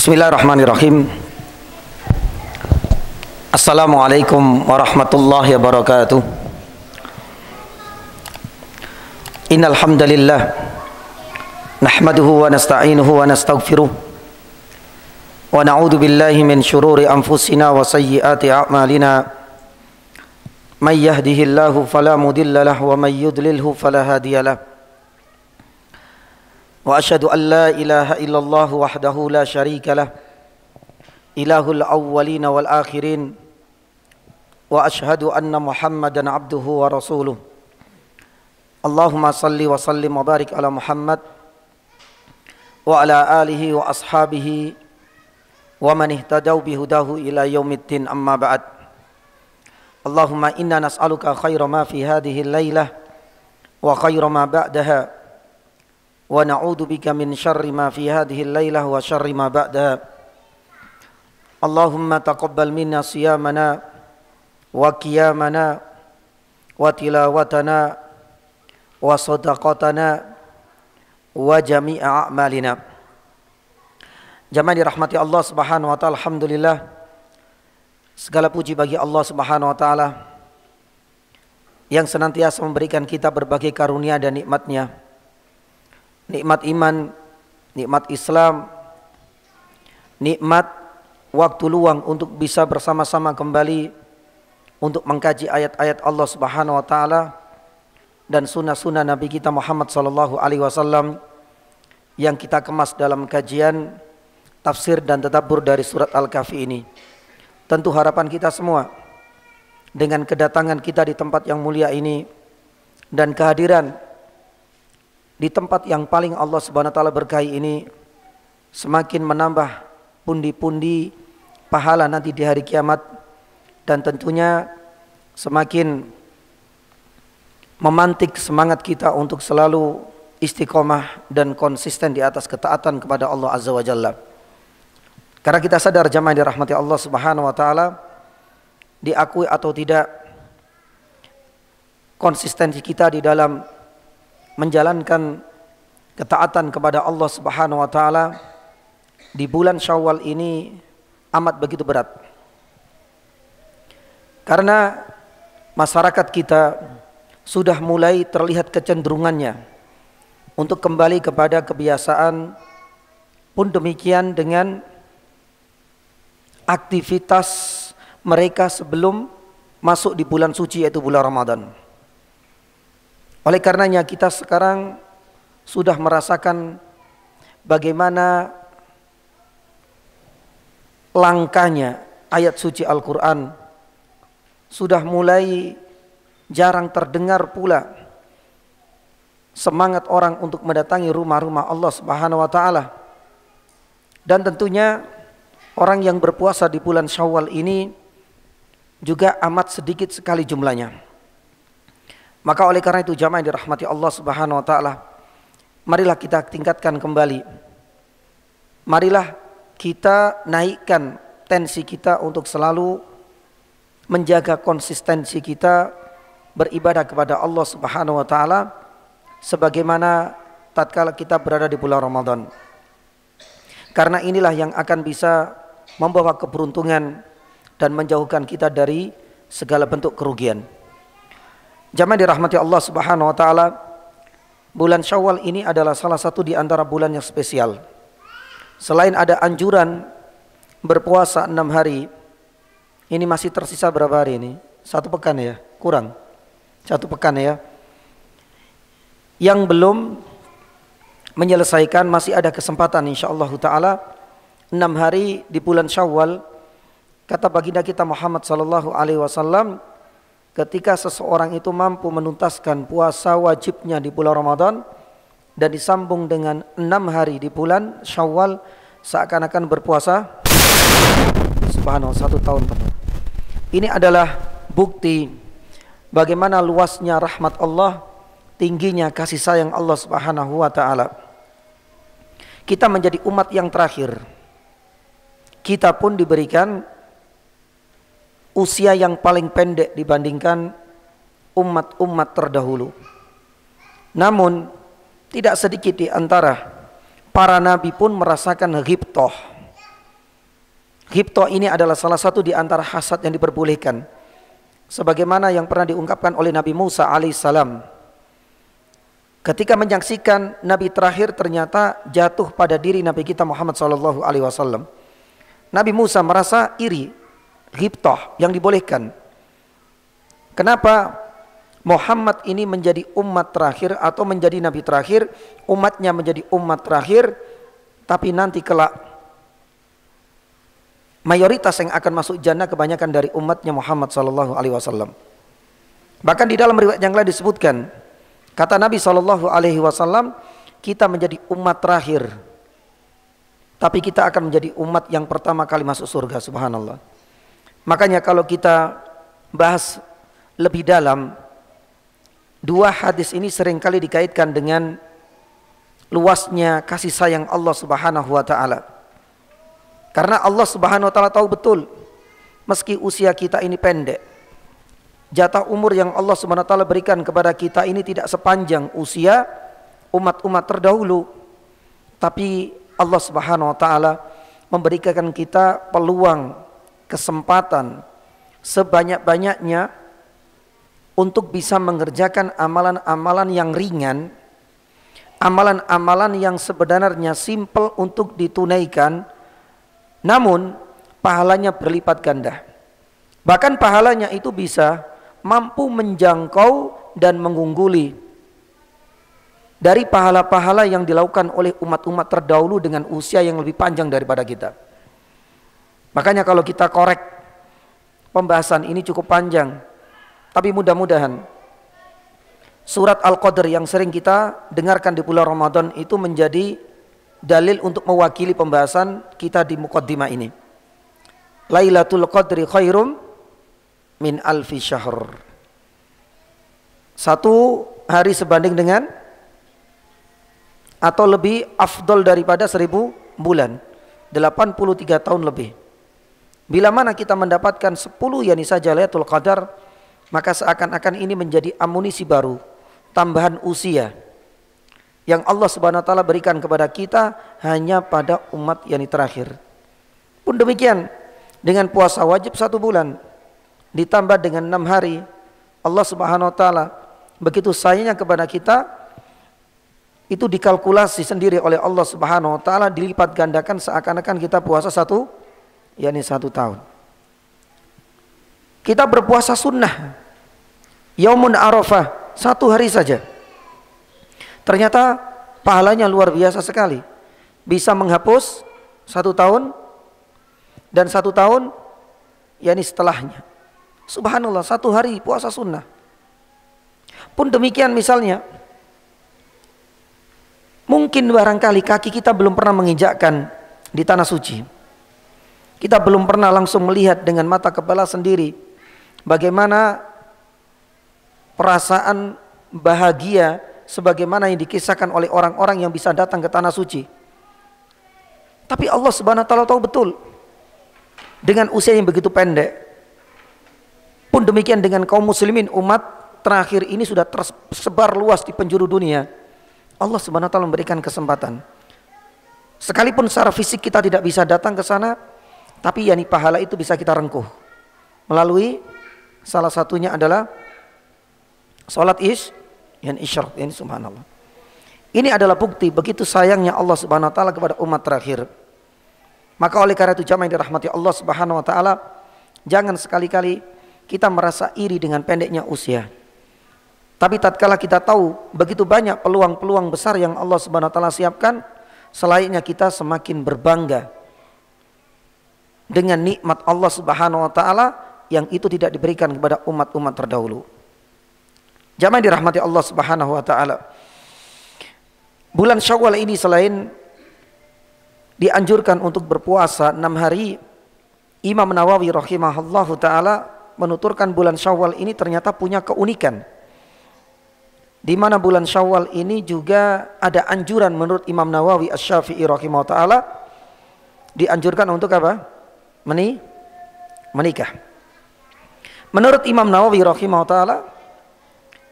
Bismillahirrahmanirrahim. Assalamualaikum warahmatullahi wabarakatuh. Innal hamdalillah nahmaduhu wa nasta'inuhu wa nastaghfiruh wa na'udzu billahi min shururi anfusina wa sayyiati a'malina. May yahdihillahu fala mudilla lahu wa may yudlilhu fala hadiya lahu. Wa asyhadu an la ilaha illallah wahdahu la syarika lah, ilahul awwalin wal akhirin, wa asyhadu anna Muhammadan abduhu wa rasuluh. Allahumma salli wa sallim wa barik ala Muhammad wa ala alihi wa ashabihi wa man ihtadaw bihudahu ila yaumiddin, amma ba'd. Allahumma inna nas'aluka khaira ma fi hadhihi al-lailah wa khaira ma ba'daha, wa na'udzu bika min syarri ma fi hadhihi al-lailah wa syarri ma ba'daha. Allahumma taqabbal minna siyamana wa qiyamana wa tilawatana wa sadaqatana wa jami'a a'malina. Jamaah dirahmati Allah Subhanahu wa taala, alhamdulillah, segala puji bagi Allah Subhanahu wa taala yang senantiasa memberikan kita berbagai karunia dan nikmat-Nya. Nikmat iman, nikmat Islam, nikmat waktu luang untuk bisa bersama-sama kembali untuk mengkaji ayat-ayat Allah Subhanahu wa taala dan sunnah-sunnah Nabi kita Muhammad sallallahu alaihi wasallam yang kita kemas dalam kajian tafsir dan tadabbur dari surat Al-Kahfi ini. Tentu harapan kita semua dengan kedatangan kita di tempat yang mulia ini dan kehadiran di tempat yang paling Allah Subhanahu wa taala berkahi ini semakin menambah pundi-pundi pahala nanti di hari kiamat, dan tentunya semakin memantik semangat kita untuk selalu istiqomah dan konsisten di atas ketaatan kepada Allah Azza wa Jalla. Karena kita sadar jamaah dirahmati Allah Subhanahu wa taala, diakui atau tidak, konsistensi kita di dalam menjalankan ketaatan kepada Allah Subhanahu wa taala di bulan Syawal ini amat begitu berat. Karena masyarakat kita sudah mulai terlihat kecenderungannya untuk kembali kepada kebiasaan, pun demikian dengan aktivitas mereka sebelum masuk di bulan suci, yaitu bulan Ramadan. Oleh karenanya kita sekarang sudah merasakan bagaimana langkanya ayat suci Al-Quran. Sudah mulai jarang terdengar pula semangat orang untuk mendatangi rumah-rumah Allah Subhanahu wa taala. Dan tentunya orang yang berpuasa di bulan Syawal ini juga amat sedikit sekali jumlahnya. Maka oleh karena itu jamaah yang dirahmati Allah Subhanahu wa taala, marilah kita tingkatkan kembali. Marilah kita naikkan tensi kita untuk selalu menjaga konsistensi kita beribadah kepada Allah Subhanahu wa taala sebagaimana tatkala kita berada di bulan Ramadan. Karena inilah yang akan bisa membawa keberuntungan dan menjauhkan kita dari segala bentuk kerugian. Jamaah dirahmati Allah Subhanahu wa taala, bulan Syawal ini adalah salah satu di antara bulan yang spesial. Selain ada anjuran berpuasa 6 hari, ini masih tersisa berapa hari ini? 1 pekan ya? Kurang 1 pekan ya. Yang belum menyelesaikan masih ada kesempatan insyaallah taala 6 hari di bulan Syawal. Kata baginda kita Muhammad sallallahu alaihi wasallam, ketika seseorang itu mampu menuntaskan puasa wajibnya di bulan Ramadan dan disambung dengan 6 hari di bulan Syawal, seakan-akan berpuasa subhanallah 1 tahun penuh. Ini adalah bukti bagaimana luasnya rahmat Allah, tingginya kasih sayang Allah Subhanahu wa taala. Kita menjadi umat yang terakhir. Kita pun diberikan usia yang paling pendek dibandingkan umat-umat terdahulu. Namun tidak sedikit di antara para nabi pun merasakan ghibthah, Ghibtah ini adalah salah satu di antara hasad yang diperbolehkan, sebagaimana yang pernah diungkapkan oleh Nabi Musa alaihissalam ketika menyaksikan Nabi terakhir ternyata jatuh pada diri Nabi kita Muhammad SAW. Nabi Musa merasa iri. Ghibtah yang dibolehkan. Kenapa Muhammad ini menjadi umat terakhir atau menjadi Nabi terakhir, umatnya menjadi umat terakhir, tapi nanti kelak mayoritas yang akan masuk jannah kebanyakan dari umatnya Muhammad SAW. Bahkan di dalam riwayat yang lain disebutkan, kata Nabi SAW, kita menjadi umat terakhir, tapi kita akan menjadi umat yang pertama kali masuk surga. Subhanallah. Makanya kalau kita bahas lebih dalam, dua hadis ini seringkali dikaitkan dengan luasnya kasih sayang Allah Subhanahu wa taala. Karena Allah Subhanahu wa taala tahu betul meski usia kita ini pendek, jatah umur yang Allah Subhanahu wa taala berikan kepada kita ini tidak sepanjang usia umat-umat terdahulu. Tapi Allah Subhanahu wa taala memberikan kita peluang, kesempatan sebanyak-banyaknya untuk bisa mengerjakan amalan-amalan yang ringan, amalan-amalan yang sebenarnya simpel untuk ditunaikan, namun pahalanya berlipat ganda. Bahkan pahalanya itu bisa mampu menjangkau dan mengungguli dari pahala-pahala yang dilakukan oleh umat-umat terdahulu dengan usia yang lebih panjang daripada kita. Makanya kalau kita korek pembahasan ini cukup panjang, tapi mudah-mudahan surat Al-Qadr yang sering kita dengarkan di bulan Ramadan itu menjadi dalil untuk mewakili pembahasan kita di muqaddimah ini. Lailatul Qadri khairum min alfi syahr. Satu hari sebanding dengan atau lebih afdol daripada 1000 bulan, 83 tahun lebih. Bila mana kita mendapatkan 10 yakni saja Lailatul Qadar, maka seakan-akan ini menjadi amunisi baru, tambahan usia yang Allah Subhanahu wa taala berikan kepada kita hanya pada umat yang terakhir. Pun demikian dengan puasa wajib 1 bulan ditambah dengan 6 hari, Allah Subhanahu wa taala begitu sayangnya kepada kita, itu dikalkulasi sendiri oleh Allah Subhanahu wa taala, dilipat gandakan seakan-akan kita puasa 1 tahun. Kita berpuasa sunnah Yaumun Arafah 1 hari saja, ternyata pahalanya luar biasa sekali, bisa menghapus 1 tahun dan 1 tahun yakni setelahnya. Subhanallah, 1 hari puasa sunnah. Pun demikian misalnya, mungkin barangkali kaki kita belum pernah menginjakkan di tanah suci, kita belum pernah langsung melihat dengan mata kepala sendiri bagaimana perasaan bahagia sebagaimana yang dikisahkan oleh orang-orang yang bisa datang ke tanah suci. Tapi Allah Subhanahu wa taala tahu betul dengan usia yang begitu pendek. Pun demikian dengan kaum muslimin umat terakhir ini sudah tersebar luas di penjuru dunia. Allah Subhanahu wa taala memberikan kesempatan. Sekalipun secara fisik kita tidak bisa datang ke sana, tapi yakni pahala itu bisa kita rengkuh melalui salah satunya adalah salat isyraq ini. Subhanallah. Ini adalah bukti begitu sayangnya Allah Subhanahu wa taala kepada umat terakhir. Maka oleh karena itu jamaah yang dirahmati Allah Subhanahu wa taala, jangan sekali-kali kita merasa iri dengan pendeknya usia. Tapi tatkala kita tahu begitu banyak peluang-peluang besar yang Allah Subhanahu wa taala siapkan, selayaknya kita semakin berbangga dengan nikmat Allah Subhanahu wa taala yang itu tidak diberikan kepada umat-umat terdahulu. Jamaah dirahmati Allah Subhanahu wa taala, bulan Syawal ini selain dianjurkan untuk berpuasa 6 hari, Imam Nawawi rahimahullahu taala menuturkan bulan Syawal ini ternyata punya keunikan, di mana bulan Syawal ini juga ada anjuran menurut Imam Nawawi Asy-Syafi'i rahimahullahu taala, dianjurkan untuk apa? Menikah. Menurut Imam Nawawi rahimahullahu taala,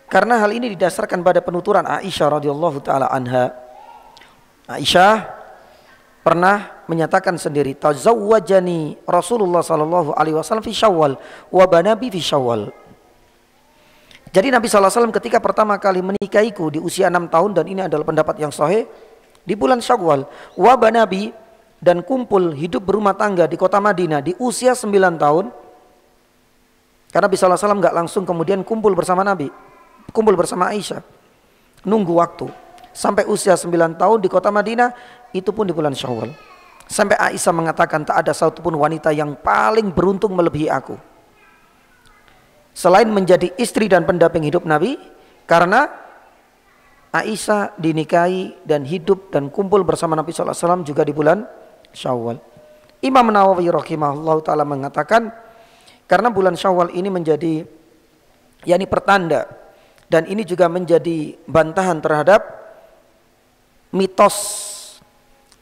karena hal ini didasarkan pada penuturan Aisyah radhiyallahu taala anha. Aisyah pernah menyatakan sendiri, tazawwajani Rasulullah sallallahu alaihi wasallam fi Syawal wa banabi fi Syawal. Jadi Nabi sallallahu alaihi wasallam ketika pertama kali menikahiku di usia 6 tahun, dan ini adalah pendapat yang sahih, di bulan Syawal, wa banabi, dan kumpul hidup berumah tangga di kota Madinah di usia 9 tahun. Karena Nabi sallallahu alaihi wasallam enggak langsung kemudian kumpul bersama Nabi, kumpul bersama Aisyah. Nunggu waktu sampai usia 9 tahun di kota Madinah, itu pun di bulan Syawal. Sampai Aisyah mengatakan tak ada satupun wanita yang paling beruntung melebihi aku, selain menjadi istri dan pendamping hidup Nabi, karena Aisyah dinikahi dan hidup dan kumpul bersama Nabi sallallahu alaihi wasallam juga di bulan Syawal. Imam Nawawi rahimahullah ta'ala mengatakan, karena bulan Syawal ini menjadi pertanda, dan ini juga menjadi bantahan terhadap mitos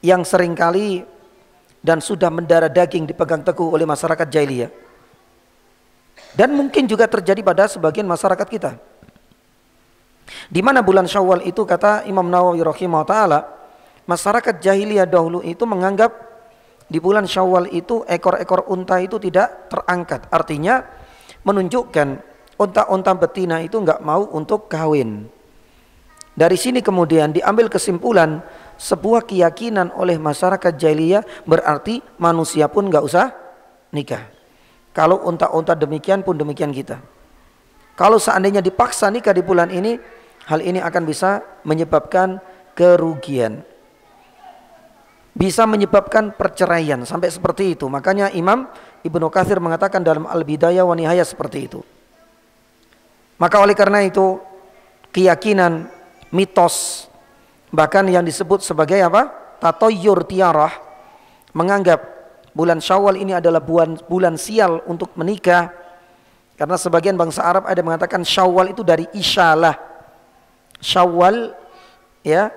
yang seringkali dan sudah mendarah daging dipegang teguh oleh masyarakat jahiliyah, dan mungkin juga terjadi pada sebagian masyarakat kita, di mana bulan Syawal itu, kata Imam Nawawi rahimahullah ta'ala, masyarakat jahiliyah dahulu itu menganggap di bulan Syawal itu ekor-ekor unta itu tidak terangkat. Artinya menunjukkan unta-unta betina itu enggak mau untuk kawin. Dari sini kemudian diambil kesimpulan sebuah keyakinan oleh masyarakat jahiliyah, berarti manusia pun enggak usah nikah. Kalau unta-unta demikian pun demikian kita. Kalau seandainya dipaksa nikah di bulan ini, hal ini akan bisa menyebabkan kerugian, bisa menyebabkan perceraian, sampai seperti itu. Makanya Imam Ibnu Katsir mengatakan dalam Al-Bidayah wa Nihayah seperti itu. Maka oleh karena itu, keyakinan, mitos, bahkan yang disebut sebagai tatoyur tiarah, menganggap bulan Syawal ini adalah bulan sial untuk menikah. Karena sebagian bangsa Arab ada mengatakan Syawal itu dari isyalah. Syawal, ya,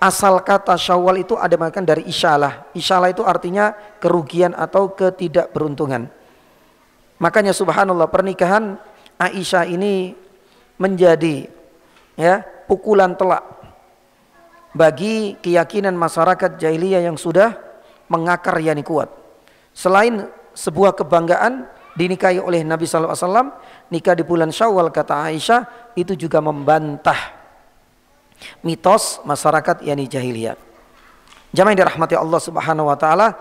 asal kata Syawal itu ada mengatakan dari isyalah. Isyalah itu artinya kerugian atau ketidakberuntungan. Makanya subhanallah, pernikahan Aisyah ini menjadi pukulan telak bagi keyakinan masyarakat jahiliyah yang sudah mengakar yani kuat. Selain sebuah kebanggaan dinikahi oleh Nabi sallallahu alaihi wasallam, nikah di bulan Syawal, kata Aisyah, itu juga membantah mitos masyarakat yani jahiliyah. Jamaah yang dirahmati Allah Subhanahu wa taala,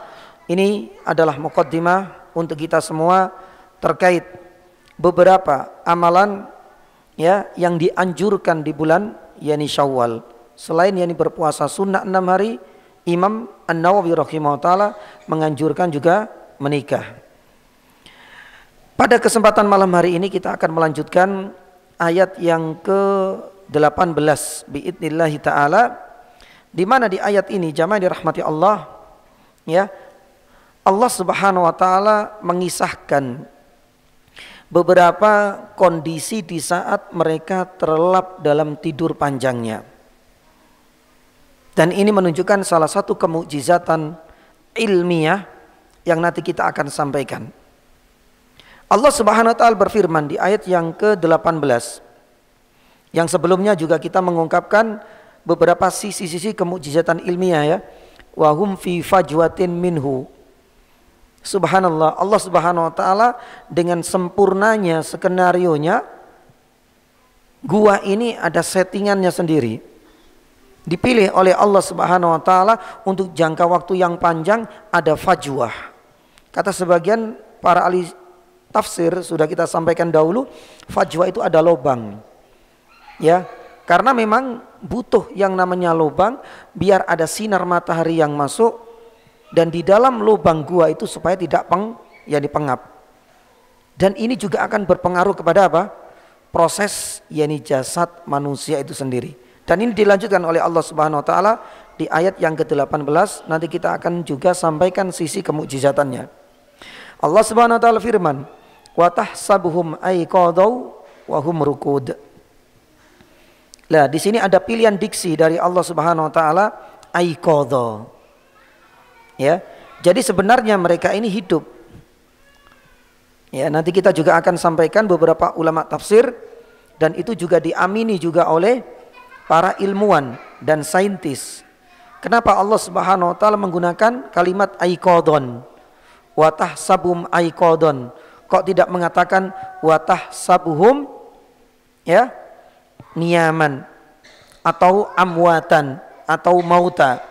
ini adalah muqaddimah untuk kita semua terkait beberapa amalan yang dianjurkan di bulan yani Syawal. Selain yani berpuasa sunnah 6 hari, Imam An-Nawawi rahimahullah ta'ala menganjurkan juga menikah. Pada kesempatan malam hari ini kita akan melanjutkan ayat yang ke-18 biidnillahi ta'ala, di mana di ayat ini jamaah dirahmati Allah, Allah Subhanahu wa ta'ala mengisahkan beberapa kondisi di saat mereka terlelap dalam tidur panjangnya. Dan ini menunjukkan salah satu kemukjizatan ilmiah yang nanti kita akan sampaikan. Allah Subhanahu wa taala berfirman di ayat yang ke-18. Yang sebelumnya juga kita mengungkapkan beberapa sisi-sisi kemukjizatan ilmiah, wa hum fi fajwatin minhu. Subhanallah, Allah Subhanahu wa taala dengan sempurnanya skenarionya, gua ini ada settingannya sendiri. Dipilih oleh Allah Subhanahu wa taala untuk jangka waktu yang panjang, ada fajwah. Kata sebagian para ahli tafsir, sudah kita sampaikan dahulu, fajwah itu ada lubang. Karena memang butuh yang namanya lubang biar ada sinar matahari yang masuk, dan di dalam lubang gua itu supaya tidak pengap. Dan ini juga akan berpengaruh kepada proses jasad manusia itu sendiri. Dan ini dilanjutkan oleh Allah Subhanahu wa taala di ayat yang ke-18. Nanti kita akan juga sampaikan sisi kemukjizatannya. Allah Subhanahu wa taala firman, "Wa tahsabuhum aiqadau wa hum rukud." Nah, di sini ada pilihan diksi dari Allah Subhanahu wa taala, aiqadha. Jadi sebenarnya mereka ini hidup. Nanti kita juga akan sampaikan beberapa ulama tafsir, dan itu juga diamini juga oleh para ilmuwan dan saintis. Kenapa Allah Subhanahu wa taala menggunakan kalimat aiqadon? Wa tahsabum aiqadon. Kok tidak mengatakan wa tahsabuhum ya niyaman atau amwatan atau mauta?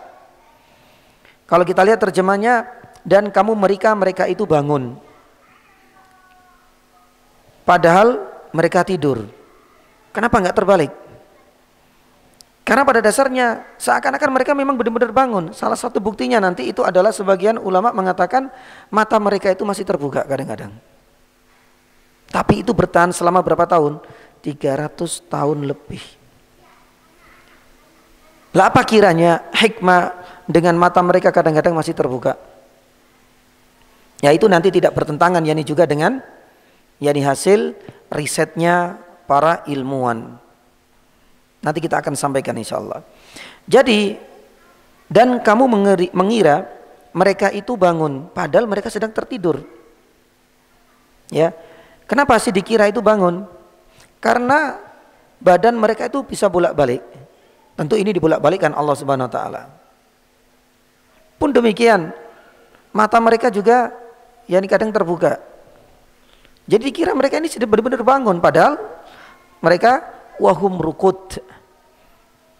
Kalau kita lihat terjemahnya, dan kamu mereka itu bangun padahal mereka tidur. Kenapa enggak terbalik? Karena pada dasarnya seakan-akan mereka memang benar-benar bangun. Salah satu buktinya nanti itu adalah sebagian ulama mengatakan mata mereka itu masih terbuka kadang-kadang. Tapi itu bertahan selama berapa tahun? 300 tahun lebih. Lah apa kiranya hikmah dengan mata mereka kadang-kadang masih terbuka? Ya itu nanti tidak bertentangan yakni juga dengan yakni hasil risetnya para ilmuwan. Nanti kita akan sampaikan insyaallah. Jadi, dan kamu mengira mereka itu bangun padahal mereka sedang tertidur. Ya. Kenapa sih dikira itu bangun? Karena badan mereka itu bisa bolak-balik. Tentu ini dibolak-balikkan Allah Subhanahu wa taala. Pun demikian, mata mereka juga yakni kadang terbuka. Jadi dikira mereka ini sudah benar-benar bangun padahal mereka wahum rukut.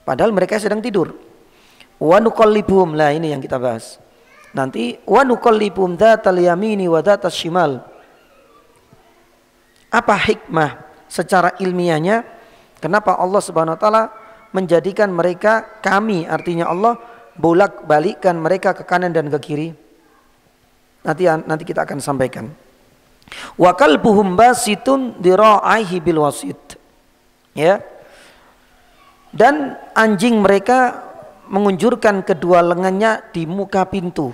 Padahal mereka sedang tidur. Wa nuqallibum, lah ini yang kita bahas. Nanti wa nuqallibum dzatal yamini wa dzatas shimal. Apa hikmah secara ilmiahnya kenapa Allah Subhanahu wa taala menjadikan mereka, kami artinya Allah, bolak-balikkan mereka ke kanan dan ke kiri? Nanti kita akan sampaikan. Wa kalbuhum basitun dira'aihi bil wasit. Ya. Dan anjing mereka mengunjurkan kedua lengannya di muka pintu.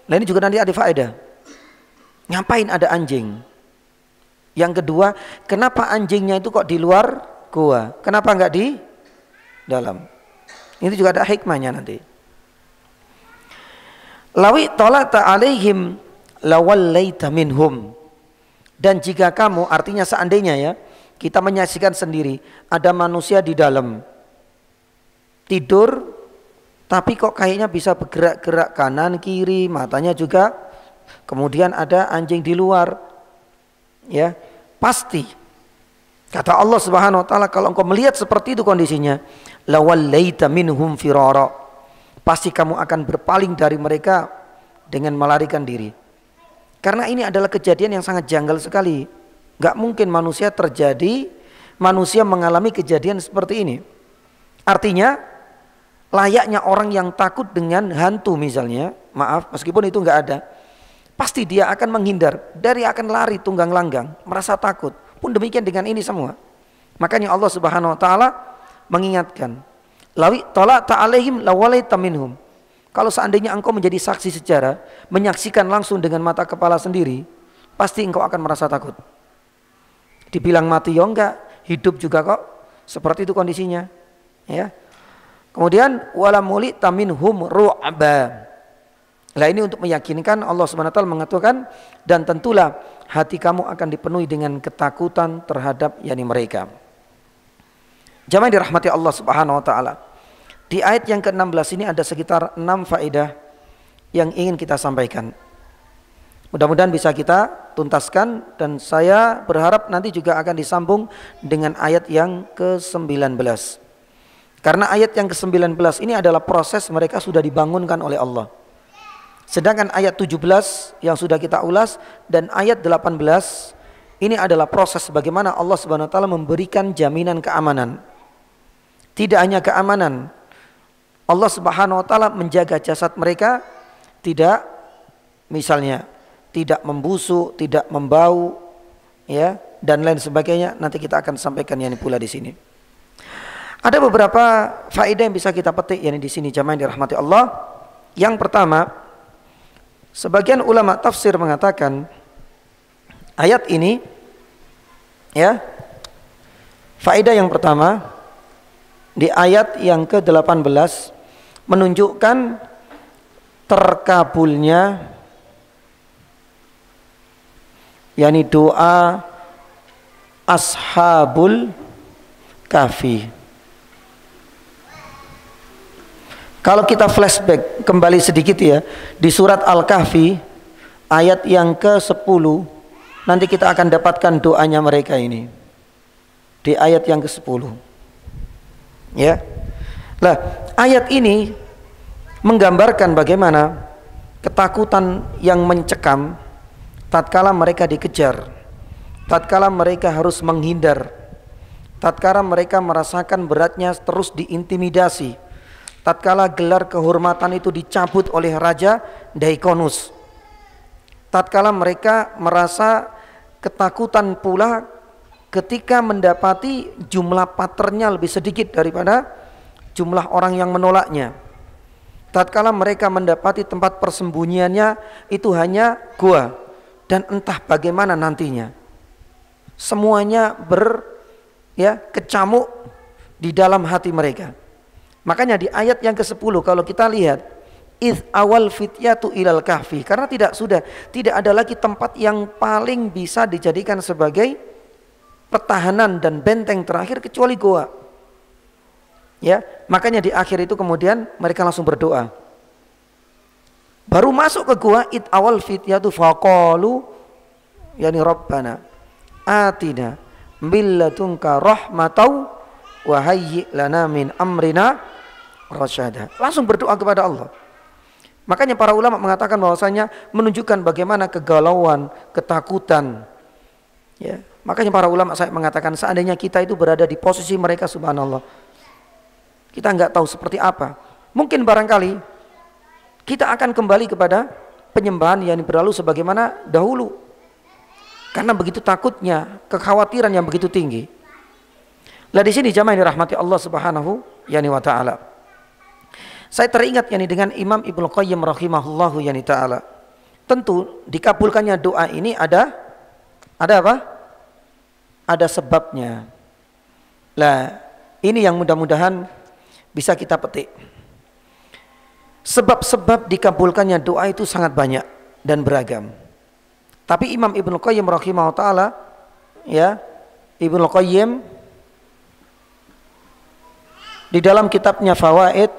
Nah ini juga nanti ada faedah. Ngapain ada anjing? Yang kedua, kenapa anjingnya itu kok di luar gua? Kenapa enggak di dalam? Ini juga ada hikmahnya nanti. Lawi talata alaihim lawallaita minhum. Dan jika kamu, artinya seandainya ya, kita menyaksikan sendiri ada manusia di dalam tidur tapi kok kayaknya bisa bergerak-gerak kanan kiri, matanya juga, kemudian ada anjing di luar, ya pasti kata Allah Subhanahu wa taala, kalau engkau melihat seperti itu kondisinya, lawallaita minhum firara, pasti kamu akan berpaling dari mereka dengan melarikan diri. Karena ini adalah kejadian yang sangat janggal sekali. Gak mungkin manusia mengalami kejadian seperti ini. Artinya layaknya orang yang takut dengan hantu misalnya, maaf meskipun itu gak ada, pasti dia akan menghindar, akan lari tunggang langgang, merasa takut. Pun demikian dengan ini semua. Makanya Allah Subhanahu wa taala mengingatkan, lawi talata alaihim lawalaita minhum. Kalau seandainya engkau menjadi saksi sejarah, menyaksikan langsung dengan mata kepala sendiri, pasti engkau akan merasa takut. Dibilang mati ya enggak, hidup juga kok seperti itu kondisinya, ya. Kemudian wala mulita minhum ru'ba. Lah ini untuk meyakinkan, Allah Subhanahu wa taala mengatakan, dan tentulah hati kamu akan dipenuhi dengan ketakutan terhadap yakni mereka. Jamaah dirahmati Allah Subhanahu wa taala. Di ayat yang ke-16 ini ada sekitar 6 faedah yang ingin kita sampaikan. Mudah-mudahan bisa kita tuntaskan, dan saya berharap nanti juga akan disambung dengan ayat yang ke-19. Karena ayat yang ke-19 ini adalah proses mereka sudah dibangunkan oleh Allah. Sedangkan ayat 17 yang sudah kita ulas dan ayat 18 ini adalah proses bagaimana Allah Subhanahu wa taala memberikan jaminan keamanan. Tidak hanya keamanan, Allah Subhanahu wa taala menjaga jasad mereka tidak, misalnya tidak membusuk, tidak membau, ya, dan lain sebagainya. Nanti kita akan sampaikan yang pula di sini. Ada beberapa faedah yang bisa kita petik yang di sini, jamaah yang dirahmati Allah. Yang pertama, sebagian ulama tafsir mengatakan ayat ini, ya, faedah yang pertama di ayat yang ke-18 menunjukkan terkabulnya yakni doa ashabul kahfi. Kalau kita flashback kembali sedikit ya, di surat Al-Kahfi ayat yang ke-10, nanti kita akan dapatkan doanya mereka ini. Di ayat yang ke-10. Ya. Lah, ayat ini menggambarkan bagaimana ketakutan yang mencekam tatkala mereka dikejar, tatkala mereka harus menghindar, tatkala mereka merasakan beratnya terus diintimidasi, tatkala gelar kehormatan itu dicabut oleh Raja Daikonus, tatkala mereka merasa ketakutan pula ketika mendapati jumlah paternya lebih sedikit daripada jumlah orang yang menolaknya, tatkala mereka mendapati tempat persembunyiannya itu hanya gua dan entah bagaimana nantinya, semuanya kecamuk di dalam hati mereka. Makanya di ayat yang ke-10 kalau kita lihat, id awal fityatu ilal kahfi, karena tidak ada lagi tempat yang paling bisa dijadikan sebagai pertahanan dan benteng terakhir kecuali goa. Ya, makanya di akhir itu kemudian mereka langsung berdoa. Baru masuk ke gua, id awal fityatu faqalu yani rabbana atina min ladunka rahmatau wa hayyi lana min amrina rasyada. Langsung berdoa kepada Allah. Makanya para ulama mengatakan bahwasanya menunjukkan bagaimana kegalauan, ketakutan. Ya, makanya para ulama saya mengatakan seandainya kita itu berada di posisi mereka, subhanallah, kita nggak tahu seperti apa. Mungkin barangkali kita akan kembali kepada penyembahan yang berlalu sebagaimana dahulu, karena begitu takutnya, kekhawatiran yang begitu tinggi. Lah di sini jamaah yang dirahmati Allah Subhanahu wa taala, saya teringat dengan Imam Ibnu Qayyim rahimahullahu taala. Tentu dikabulkannya doa ini ada apa? Ada sebabnya. Lah ini yang mudah-mudahan bisa kita petik. Sebab-sebab dikabulkannya doa itu sangat banyak dan beragam. Tapi Imam Ibnu Qayyim rahimahullah taala, ya, Ibnu Qayyim di dalam kitabnya Fawaid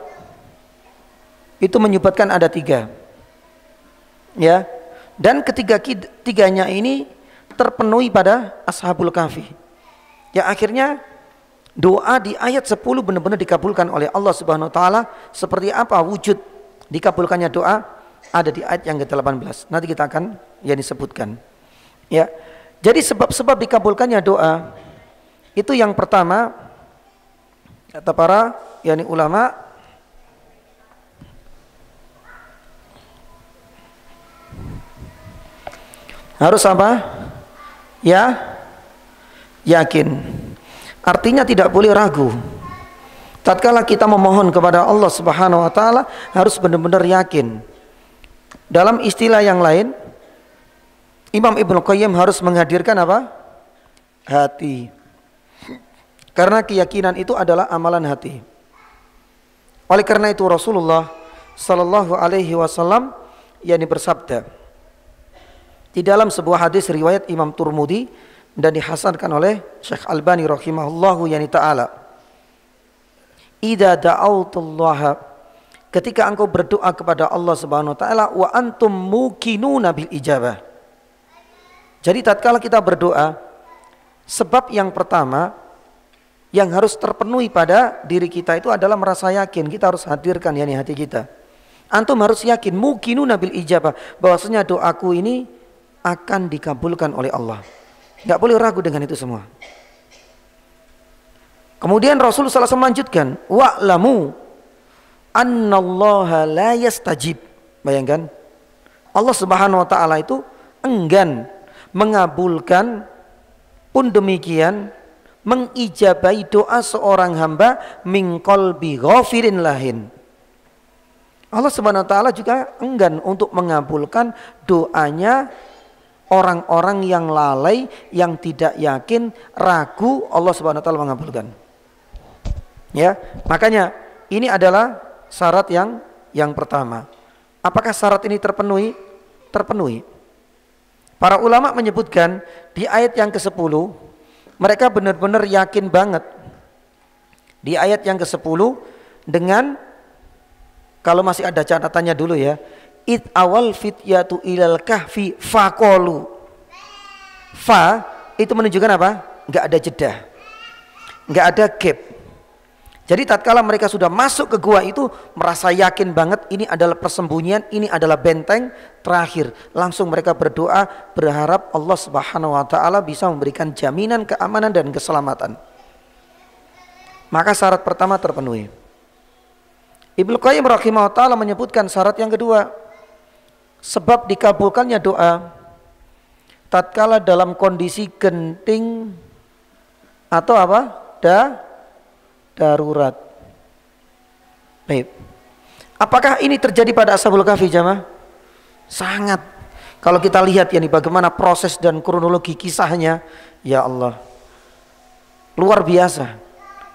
itu menyebutkan ada 3. Ya. Dan tiganya ini terpenuhi pada Ashabul Kahfi. Ya, akhirnya doa di ayat 10 benar-benar dikabulkan oleh Allah Subhanahu wa taala. Seperti apa wujud dikabulkannya doa? Ada di ayat yang ke-18. Nanti kita akan disebutkan. Ya. Jadi sebab-sebab dikabulkannya doa itu yang pertama kata para ulama, harus apa? Ya, yakin. Artinya tidak boleh ragu. Tatkala kita memohon kepada Allah Subhanahu wa taala harus benar-benar yakin. Dalam istilah yang lain, Imam Ibnu Qayyim harus menghadirkan apa? Hati. Karena keyakinan itu adalah amalan hati. Oleh karena itu Rasulullah sallallahu alaihi wasallam bersabda di dalam sebuah hadis riwayat Imam Turmudi dan dihasankan oleh Syekh Albani rahimahullahu taala, idza da'autullaha, ketika engkau berdoa kepada Allah Subhanahu wa taala, wa antum muqinuna bil ijabah. Jadi tatkala kita berdoa, sebab yang pertama yang harus terpenuhi pada diri kita itu adalah merasa yakin. Kita harus hadirkan hati kita. Antum harus yakin muqinuna bil ijabah, bahwasanya doaku ini akan dikabulkan oleh Allah. Enggak boleh ragu dengan itu semua. Kemudian Rasulullah SAW melanjutkan, wa'lamu annallaha la yastajib. Bayangkan, Allah Subhanahu wa taala itu enggan mengabulkan, pun demikian mengijabahi doa seorang hamba min qalbi ghafirin lahin. Allah Subhanahu wa taala juga enggan untuk mengabulkan doanya orang-orang yang lalai, yang tidak yakin, ragu, Allah Subhanahu wa taala mengabulkan. Ya, makanya ini adalah syarat yang pertama. Apakah syarat ini terpenuhi? Terpenuhi. Para ulama menyebutkan di ayat yang ke-10 mereka benar-benar yakin banget. Di ayat yang ke-10 dengan Kalau masih ada catatannya dulu ya. Id awal fityatu ilal kahfi faqalu. Fa itu menunjukkan apa? Enggak ada jeda. Enggak ada gap. Jadi tatkala mereka sudah masuk ke gua itu merasa yakin banget ini adalah persembunyian, ini adalah benteng terakhir. Langsung mereka berdoa berharap Allah Subhanahu wa taala bisa memberikan jaminan keamanan dan keselamatan. Maka syarat pertama terpenuhi. Ibnu Qayyim rahimahullah taala menyebutkan syarat yang kedua. Sebab dikabulkannya doa tatkala dalam kondisi genting atau apa? Darurat. Baik. Apakah ini terjadi pada Ashabul Kahfi jamaah? Sangat. Kalau kita lihat ya nih bagaimana proses dan kronologi kisahnya, ya Allah. Luar biasa.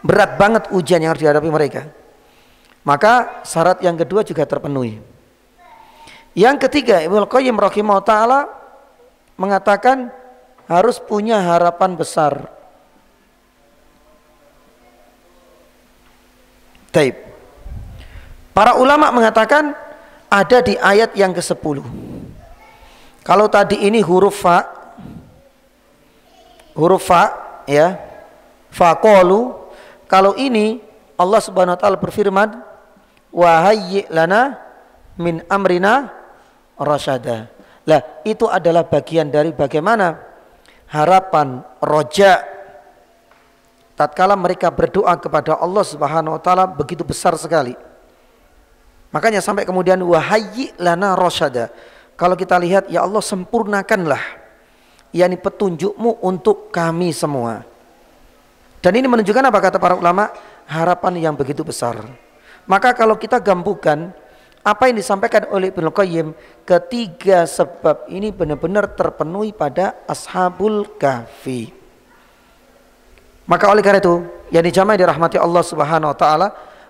Berat banget ujian yang harus dihadapi mereka. Maka syarat yang kedua juga terpenuhi. Yang ketiga, Ibnu Qayyim rahimahullah taala mengatakan harus punya harapan besar. Taib. Para ulama mengatakan ada di ayat yang ke-10. Kalau tadi ini huruf fa ya, faqalu. Kalau ini Allah Subhanahu wa taala berfirman, wa hayyi lana min amrina rasyada. Lah, itu adalah bagian dari bagaimana harapan roja tatkala mereka berdoa kepada Allah Subhanahu wa taala begitu besar sekali. Makanya sampai kemudian wahayyi lana rasyada. Kalau kita lihat ya Allah sempurnakanlah yakni petunjukmu untuk kami semua. Dan ini menunjukkan apa kata para ulama? Harapan yang begitu besar. Maka kalau kita gabungkan apa yang disampaikan oleh Ibnu Qayyim, ketiga sebab ini benar-benar terpenuhi pada Ashabul Kahfi. Maka oleh karena itu, yang dijamaah dirahmati Allah Subhanahu wa taala,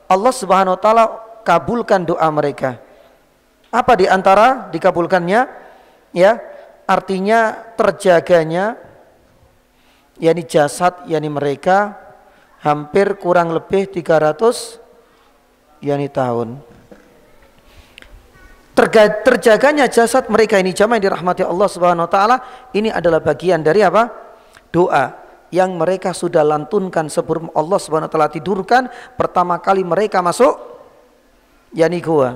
Allah Subhanahu wa taala kabulkan doa mereka. Apa di antara dikabulkannya? Ya, artinya terjaganya yakni jasad yakni mereka hampir kurang lebih 300 yakni tahun. Terjaganya jasad mereka ini jamaah dirahmati Allah Subhanahu wa taala, ini adalah bagian dari apa? Doa yang mereka sudah lantunkan sebelum Allah Subhanahu wa taala tidurkan pertama kali mereka masuk yakni gua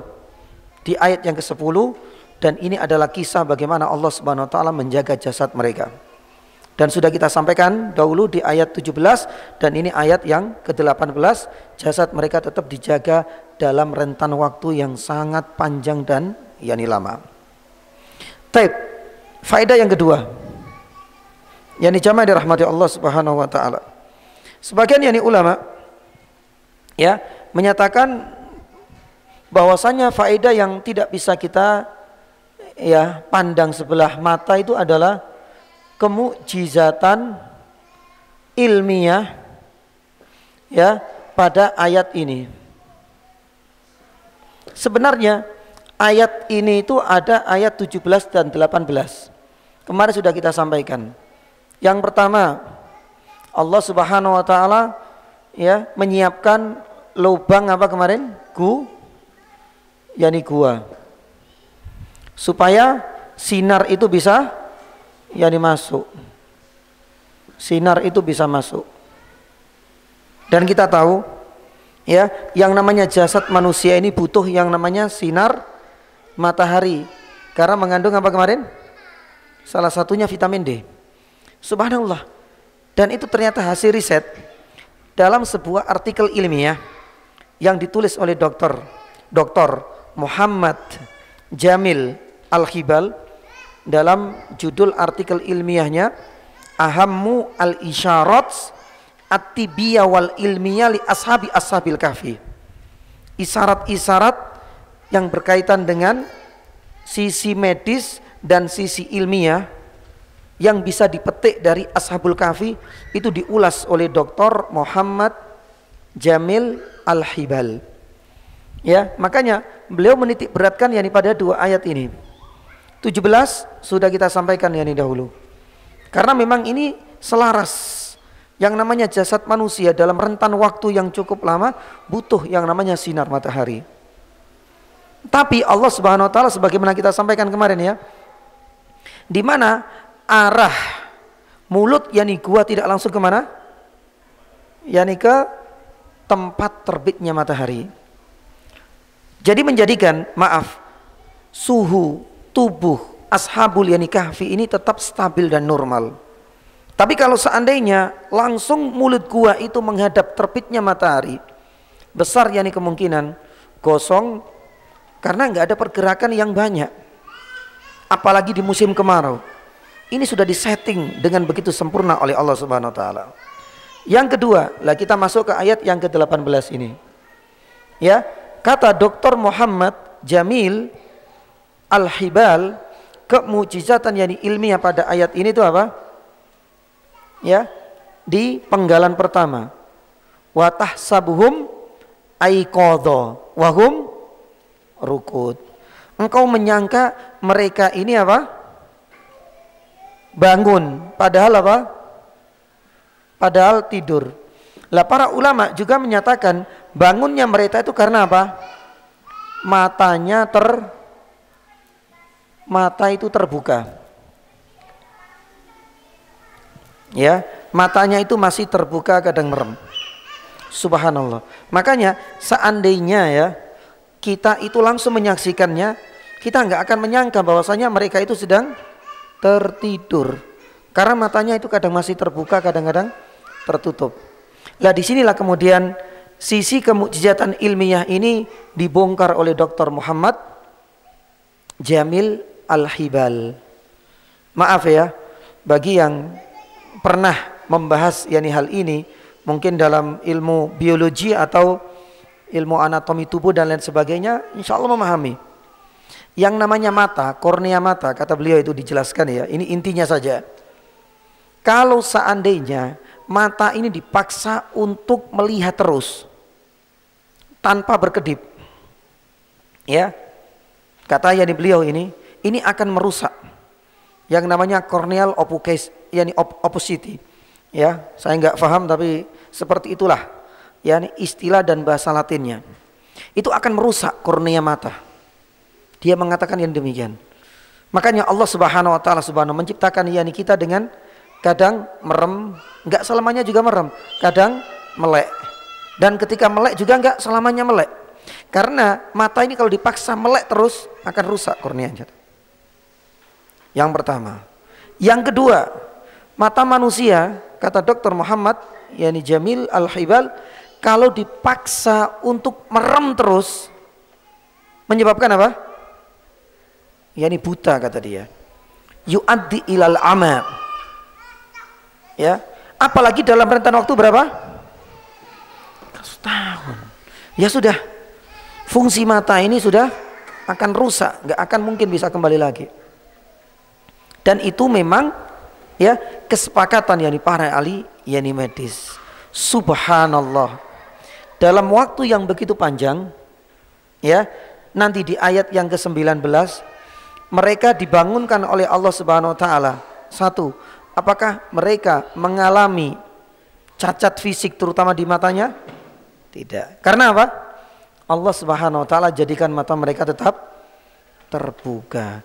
di ayat yang ke-10. Dan ini adalah kisah bagaimana Allah Subhanahu wa taala menjaga jasad mereka. Dan sudah kita sampaikan dahulu di ayat 17 dan ini ayat yang ke-18, jasad mereka tetap dijaga dalam rentan waktu yang sangat panjang dan yakni lama. Taib. Faedah yang kedua yang dijamaah dirahmati Allah Subhanahu wa taala. Sebagian yakni ulama ya menyatakan bahwasanya faedah yang tidak bisa kita ya pandang sebelah mata itu adalah kemukjizatan ilmiah ya pada ayat ini. Sebenarnya ayat ini itu ada ayat 17 dan 18. Kemarin sudah kita sampaikan. Yang pertama, Allah Subhanahu wa taala ya menyiapkan lubang apa kemarin? yakni gua. Supaya sinar itu bisa yakni masuk. Sinar itu bisa masuk. Dan kita tahu ya, yang namanya jasad manusia ini butuh yang namanya sinar matahari karena mengandung apa kemarin? Salah satunya vitamin D. Subhanallah. Dan itu ternyata hasil riset dalam sebuah artikel ilmiah yang ditulis oleh Dr. Muhammad Jamil Al-Khibal dalam judul artikel ilmiahnya Ahammu al-Isyarat At-Tibiyah wal Ilmiyah li Ashabil Kahfi. Isyarat-isyarat yang berkaitan dengan sisi medis dan sisi ilmiah yang bisa dipetik dari Ashabul Kahfi itu diulas oleh Dr. Muhammad Jamil Al-Khibal. Ya, makanya beliau menitik beratkan yakni pada dua ayat ini. 17 sudah kita sampaikan yakni dahulu. Karena memang ini selaras. Yang namanya jasad manusia dalam rentan waktu yang cukup lama butuh yang namanya sinar matahari. Tapi Allah Subhanahu wa taala sebagaimana kita sampaikan kemarin ya, di mana arah mulut yakni gua tidak langsung kemana? Yakni ke tempat terbitnya matahari. Jadi menjadikan, maaf, suhu tubuh ashabul yakni kahfi ini tetap stabil dan normal. Tapi kalau seandainya langsung mulut gua itu menghadap terbitnya matahari, besar yakni kemungkinan gosong karena nggak ada pergerakan yang banyak. Apalagi di musim kemarau. Ini sudah disetting dengan begitu sempurna oleh Allah Subhanahu wa taala. Yang kedua, lah kita masuk ke ayat yang ke-18 ini. Ya, kata Dr. Muhammad Jamil Al-Hibal, kemujizatan yakni ilmiah pada ayat ini itu apa? Ya, di penggalan pertama. Wa tahsabuhum aiqadha wa hum rukud. Engkau menyangka mereka ini apa? Bangun, padahal apa? Padahal tidur. Lah para ulama juga menyatakan bangunnya mereka itu karena apa? Mata itu terbuka. Ya, matanya itu masih terbuka, kadang merem. Subhanallah. Makanya seandainya ya kita itu langsung menyaksikannya, kita nggak akan menyangka bahwasanya mereka itu sedang tertidur, karena matanya itu kadang masih terbuka, kadang-kadang tertutup. Lah disinilah kemudian sisi kemukjizatan ilmiah ini dibongkar oleh Dr. Muhammad Jamil Al-Hibal. Maaf ya, bagi yang pernah membahas yakni hal ini, mungkin dalam ilmu biologi atau ilmu anatomi tubuh dan lain sebagainya, insya Allah memahami. Yang namanya mata, kornea mata, kata beliau itu dijelaskan ya, ini intinya saja. Kalau seandainya mata ini dipaksa untuk melihat terus tanpa berkedip, ya, kata yakni beliau ini akan merusak yang namanya corneal opacity. Ya, saya nggak paham tapi seperti itulah yakni istilah dan bahasa Latinnya. Itu akan merusak kornea mata. Dia mengatakan yang demikian. Makanya Allah Subhanahu wa taala menciptakan yakni kita dengan kadang merem, enggak selamanya juga merem, kadang melek. Dan ketika melek juga enggak selamanya melek. Karena mata ini kalau dipaksa melek terus akan rusak korneanya. Yang pertama. Yang kedua, mata manusia, kata Dr. Muhammad yakni Jamil Al-Hibal, kalau dipaksa untuk merem terus menyebabkan apa? Yani buta, kata dia. Yu'addi ilal ama. Ya, apalagi dalam rentan waktu berapa? Setahun. Ya sudah, fungsi mata ini sudah akan rusak, nggak akan mungkin bisa kembali lagi. Dan itu memang ya kesepakatan yakni para ahli yakni medis. Subhanallah. Dalam waktu yang begitu panjang, ya, nanti di ayat yang ke-19 mereka dibangunkan oleh Allah Subhanahu wa taala. Satu, apakah mereka mengalami cacat fisik terutama di matanya? Tidak. Karena apa? Allah Subhanahu wa taala jadikan mata mereka tetap terbuka.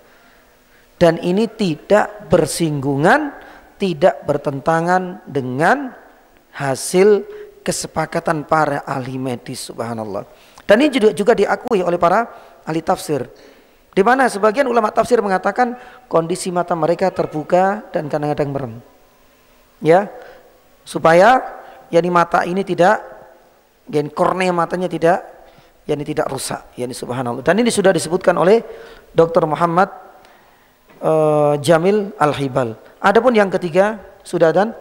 Dan ini tidak bersinggungan, tidak bertentangan dengan hasil kesepakatan para ahli medis, subhanallah. Dan ini juga diakui oleh para ahli tafsir, di mana sebagian ulama tafsir mengatakan kondisi mata mereka terbuka dan kadang-kadang merem, ya, supaya yakni mata ini tidak, yakni kornea matanya tidak, yakni tidak rusak, yakni subhanallah. Dan ini sudah disebutkan oleh Dr. Muhammad Jamil Al-Hibal. Adapun yang ketiga sudah dan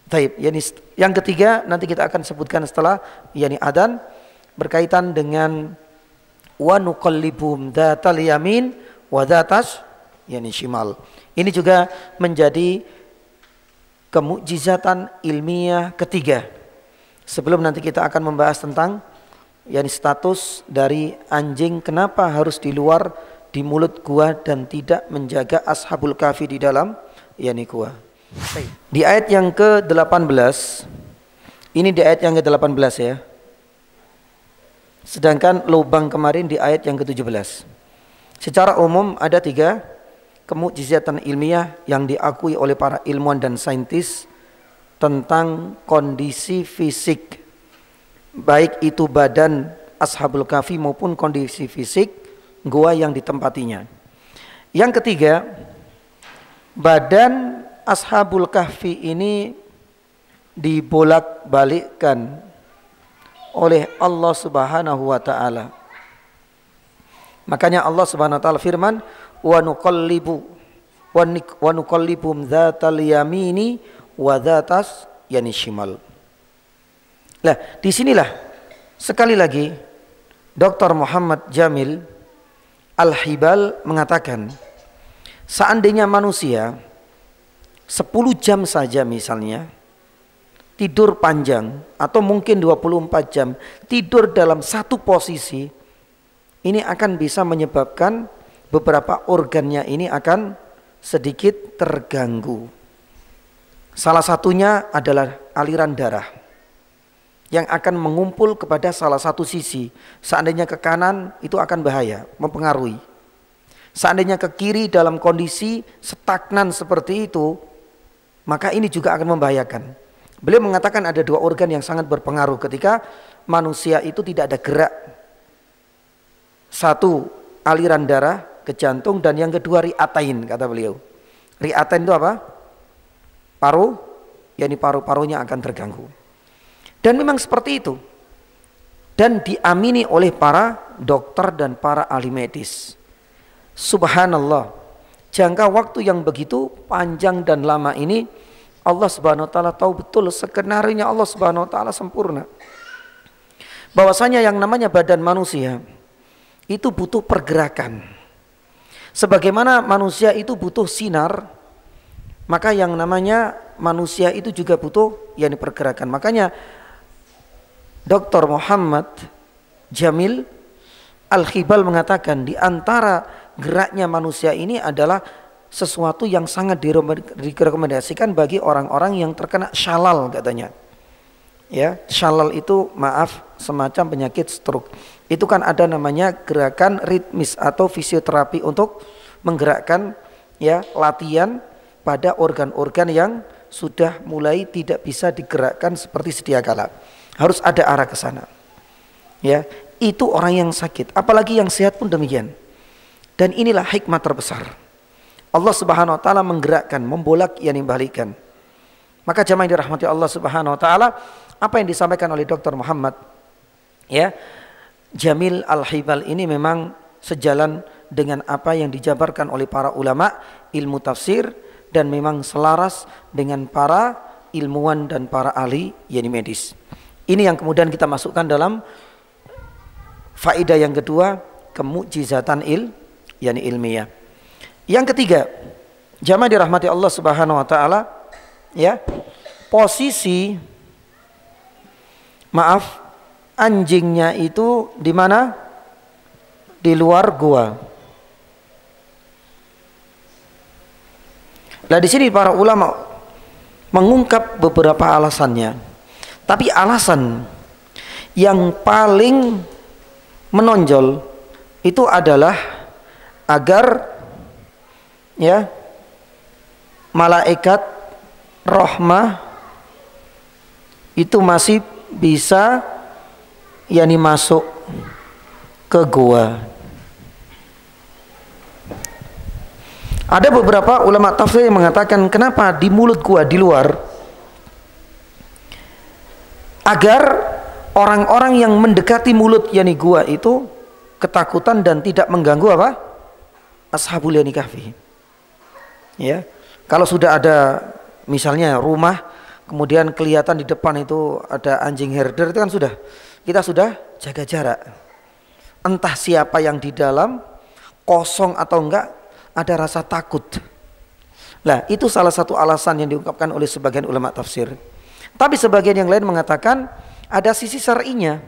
taib, yakni yang ketiga nanti kita akan sebutkan setelah yakni adzan, berkaitan dengan wa nuqallibum dzatal yamin wa dzatas yakni shimal. Ini juga menjadi kemukjizatan ilmiah ketiga. Sebelum nanti kita akan membahas tentang yakni status dari anjing kenapa harus di luar di mulut gua dan tidak menjaga ashabul kahfi di dalam yakni gua. Di ayat yang ke-18, ini di ayat yang ke-18 ya. Sedangkan lubang kemarin di ayat yang ke-17. Secara umum ada 3 kemukjizatan ilmiah yang diakui oleh para ilmuwan dan saintis tentang kondisi fisik, baik itu badan Ashabul Kahfi maupun kondisi fisik gua yang ditempatinya. Yang ketiga, badan Ashabul Kahfi ini dibolak-balikkan oleh Allah Subhanahu wa taala. Makanya Allah Subhanahu wa taala firman, wa nuqallibum dzatal yamini wa dzatas yani shimal. Lah, disinilah sekali lagi Dr. Muhammad Jamil Al-Hibal mengatakan, seandainya manusia 10 jam saja misalnya tidur panjang, atau mungkin 24 jam tidur dalam satu posisi, ini akan bisa menyebabkan beberapa organnya ini akan sedikit terganggu. Salah satunya adalah aliran darah yang akan mengumpul kepada salah satu sisi. Seandainya ke kanan itu akan bahaya, mempengaruhi. Seandainya ke kiri dalam kondisi stagnan seperti itu, maka ini juga akan membahayakan. Beliau mengatakan ada 2 organ yang sangat berpengaruh ketika manusia itu tidak ada gerak. Satu, aliran darah ke jantung, dan yang kedua riatain, kata beliau. Riatain itu apa? Paru, yakni paru-parunya akan terganggu. Dan memang seperti itu. Dan diamini oleh para dokter dan para ahli medis. Subhanallah, jangka waktu yang begitu panjang dan lama ini, Allah Subhanahu wa taala tahu betul, skenario Allah Subhanahu wa taala sempurna. Bahwasanya yang namanya badan manusia itu butuh pergerakan. Sebagaimana manusia itu butuh sinar, maka yang namanya manusia itu juga butuh yakni pergerakan. Makanya Dr. Muhammad Jamil Al-Hibal mengatakan di antara geraknya manusia ini adalah sesuatu yang sangat direkomendasikan bagi orang-orang yang terkena syalal katanya. Ya, syalal itu maaf semacam penyakit stroke. Itu kan ada namanya gerakan ritmis atau fisioterapi untuk menggerakkan ya latihan pada organ-organ yang sudah mulai tidak bisa digerakkan seperti sedia kala. Harus ada arah ke sana. Ya, itu orang yang sakit, apalagi yang sehat pun demikian. Dan inilah hikmah terbesar. Allah Subhanahu wa taala menggerakkan, membolak yang balikkan. Maka jamaah yang dirahmati Allah Subhanahu wa taala, apa yang disampaikan oleh Dr. Muhammad ya Jamil Al-Hibal ini memang sejalan dengan apa yang dijabarkan oleh para ulama ilmu tafsir, dan memang selaras dengan para ilmuwan dan para ahli yakni medis. Ini yang kemudian kita masukkan dalam faedah yang kedua, kemukjizatan yakni ilmiah. Yang ketiga, jamaah dirahmati Allah Subhanahu wa taala, ya, posisi anjingnya itu di mana? Di luar gua. Nah, di sini para ulama mengungkap beberapa alasannya. Tapi alasan yang paling menonjol itu adalah agar ya malaikat rahmah itu masih bisa yakni masuk ke gua. Ada beberapa ulama tafsir yang mengatakan kenapa di mulut gua di luar, agar orang-orang yang mendekati mulut yakni gua itu ketakutan dan tidak mengganggu apa? Ashabul yani kahfi. Ya. Kalau sudah ada misalnya rumah, kemudian kelihatan di depan itu ada anjing herder, itu kan kita sudah jaga jarak. Entah siapa yang di dalam, kosong atau enggak, ada rasa takut. Nah, itu salah satu alasan yang diungkapkan oleh sebagian ulama tafsir. Tapi sebagian yang lain mengatakan ada sisi syar'inya.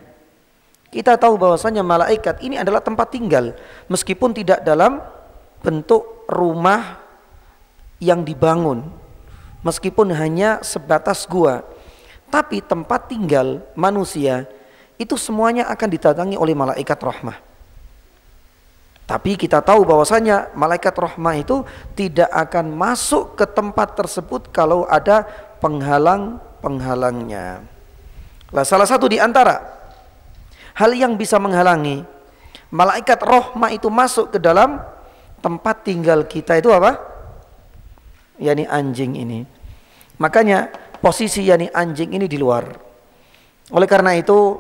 Kita tahu bahwasanya malaikat ini adalah tempat tinggal, meskipun tidak dalam bentuk rumah yang dibangun, meskipun hanya sebatas gua, tapi tempat tinggal manusia itu semuanya akan didatangi oleh malaikat rahmah. Tapi kita tahu bahwasanya malaikat rahmah itu tidak akan masuk ke tempat tersebut kalau ada penghalang-penghalangnya. Nah, salah satu di antara hal yang bisa menghalangi malaikat rahmah itu masuk ke dalam tempat tinggal kita itu apa? Yani anjing ini. Makanya posisi yani anjing ini di luar. Oleh karena itu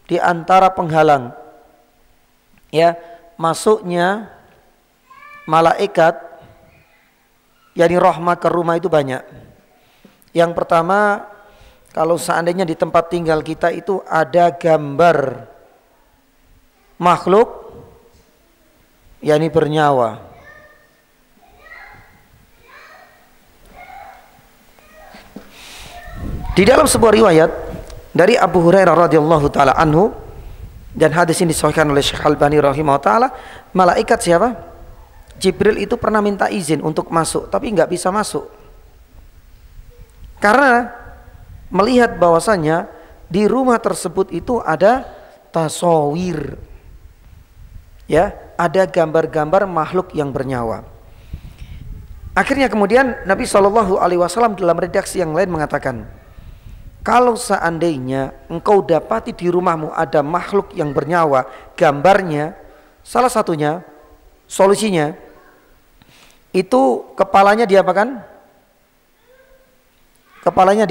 di antara penghalang ya masuknya malaikat yani rahmat ke rumah itu banyak. Yang pertama, kalau seandainya di tempat tinggal kita itu ada gambar makhluk yani bernyawa. Di dalam sebuah riwayat dari Abu Hurairah radhiyallahu taala anhu, dan hadis ini disahihkan oleh Syekh Albani rahimahullah taala, malaikat siapa? Jibril itu pernah minta izin untuk masuk tapi nggak bisa masuk. Karena melihat bahwasanya di rumah tersebut itu ada tasawir. Ya, ada gambar-gambar makhluk yang bernyawa. Akhirnya kemudian Nabi SAW dalam redaksi yang lain mengatakan, kalau seandainya engkau dapati di rumahmu ada makhluk yang bernyawa, gambarnya, salah satunya, solusinya, itu kepalanya diapakan? Kepalanya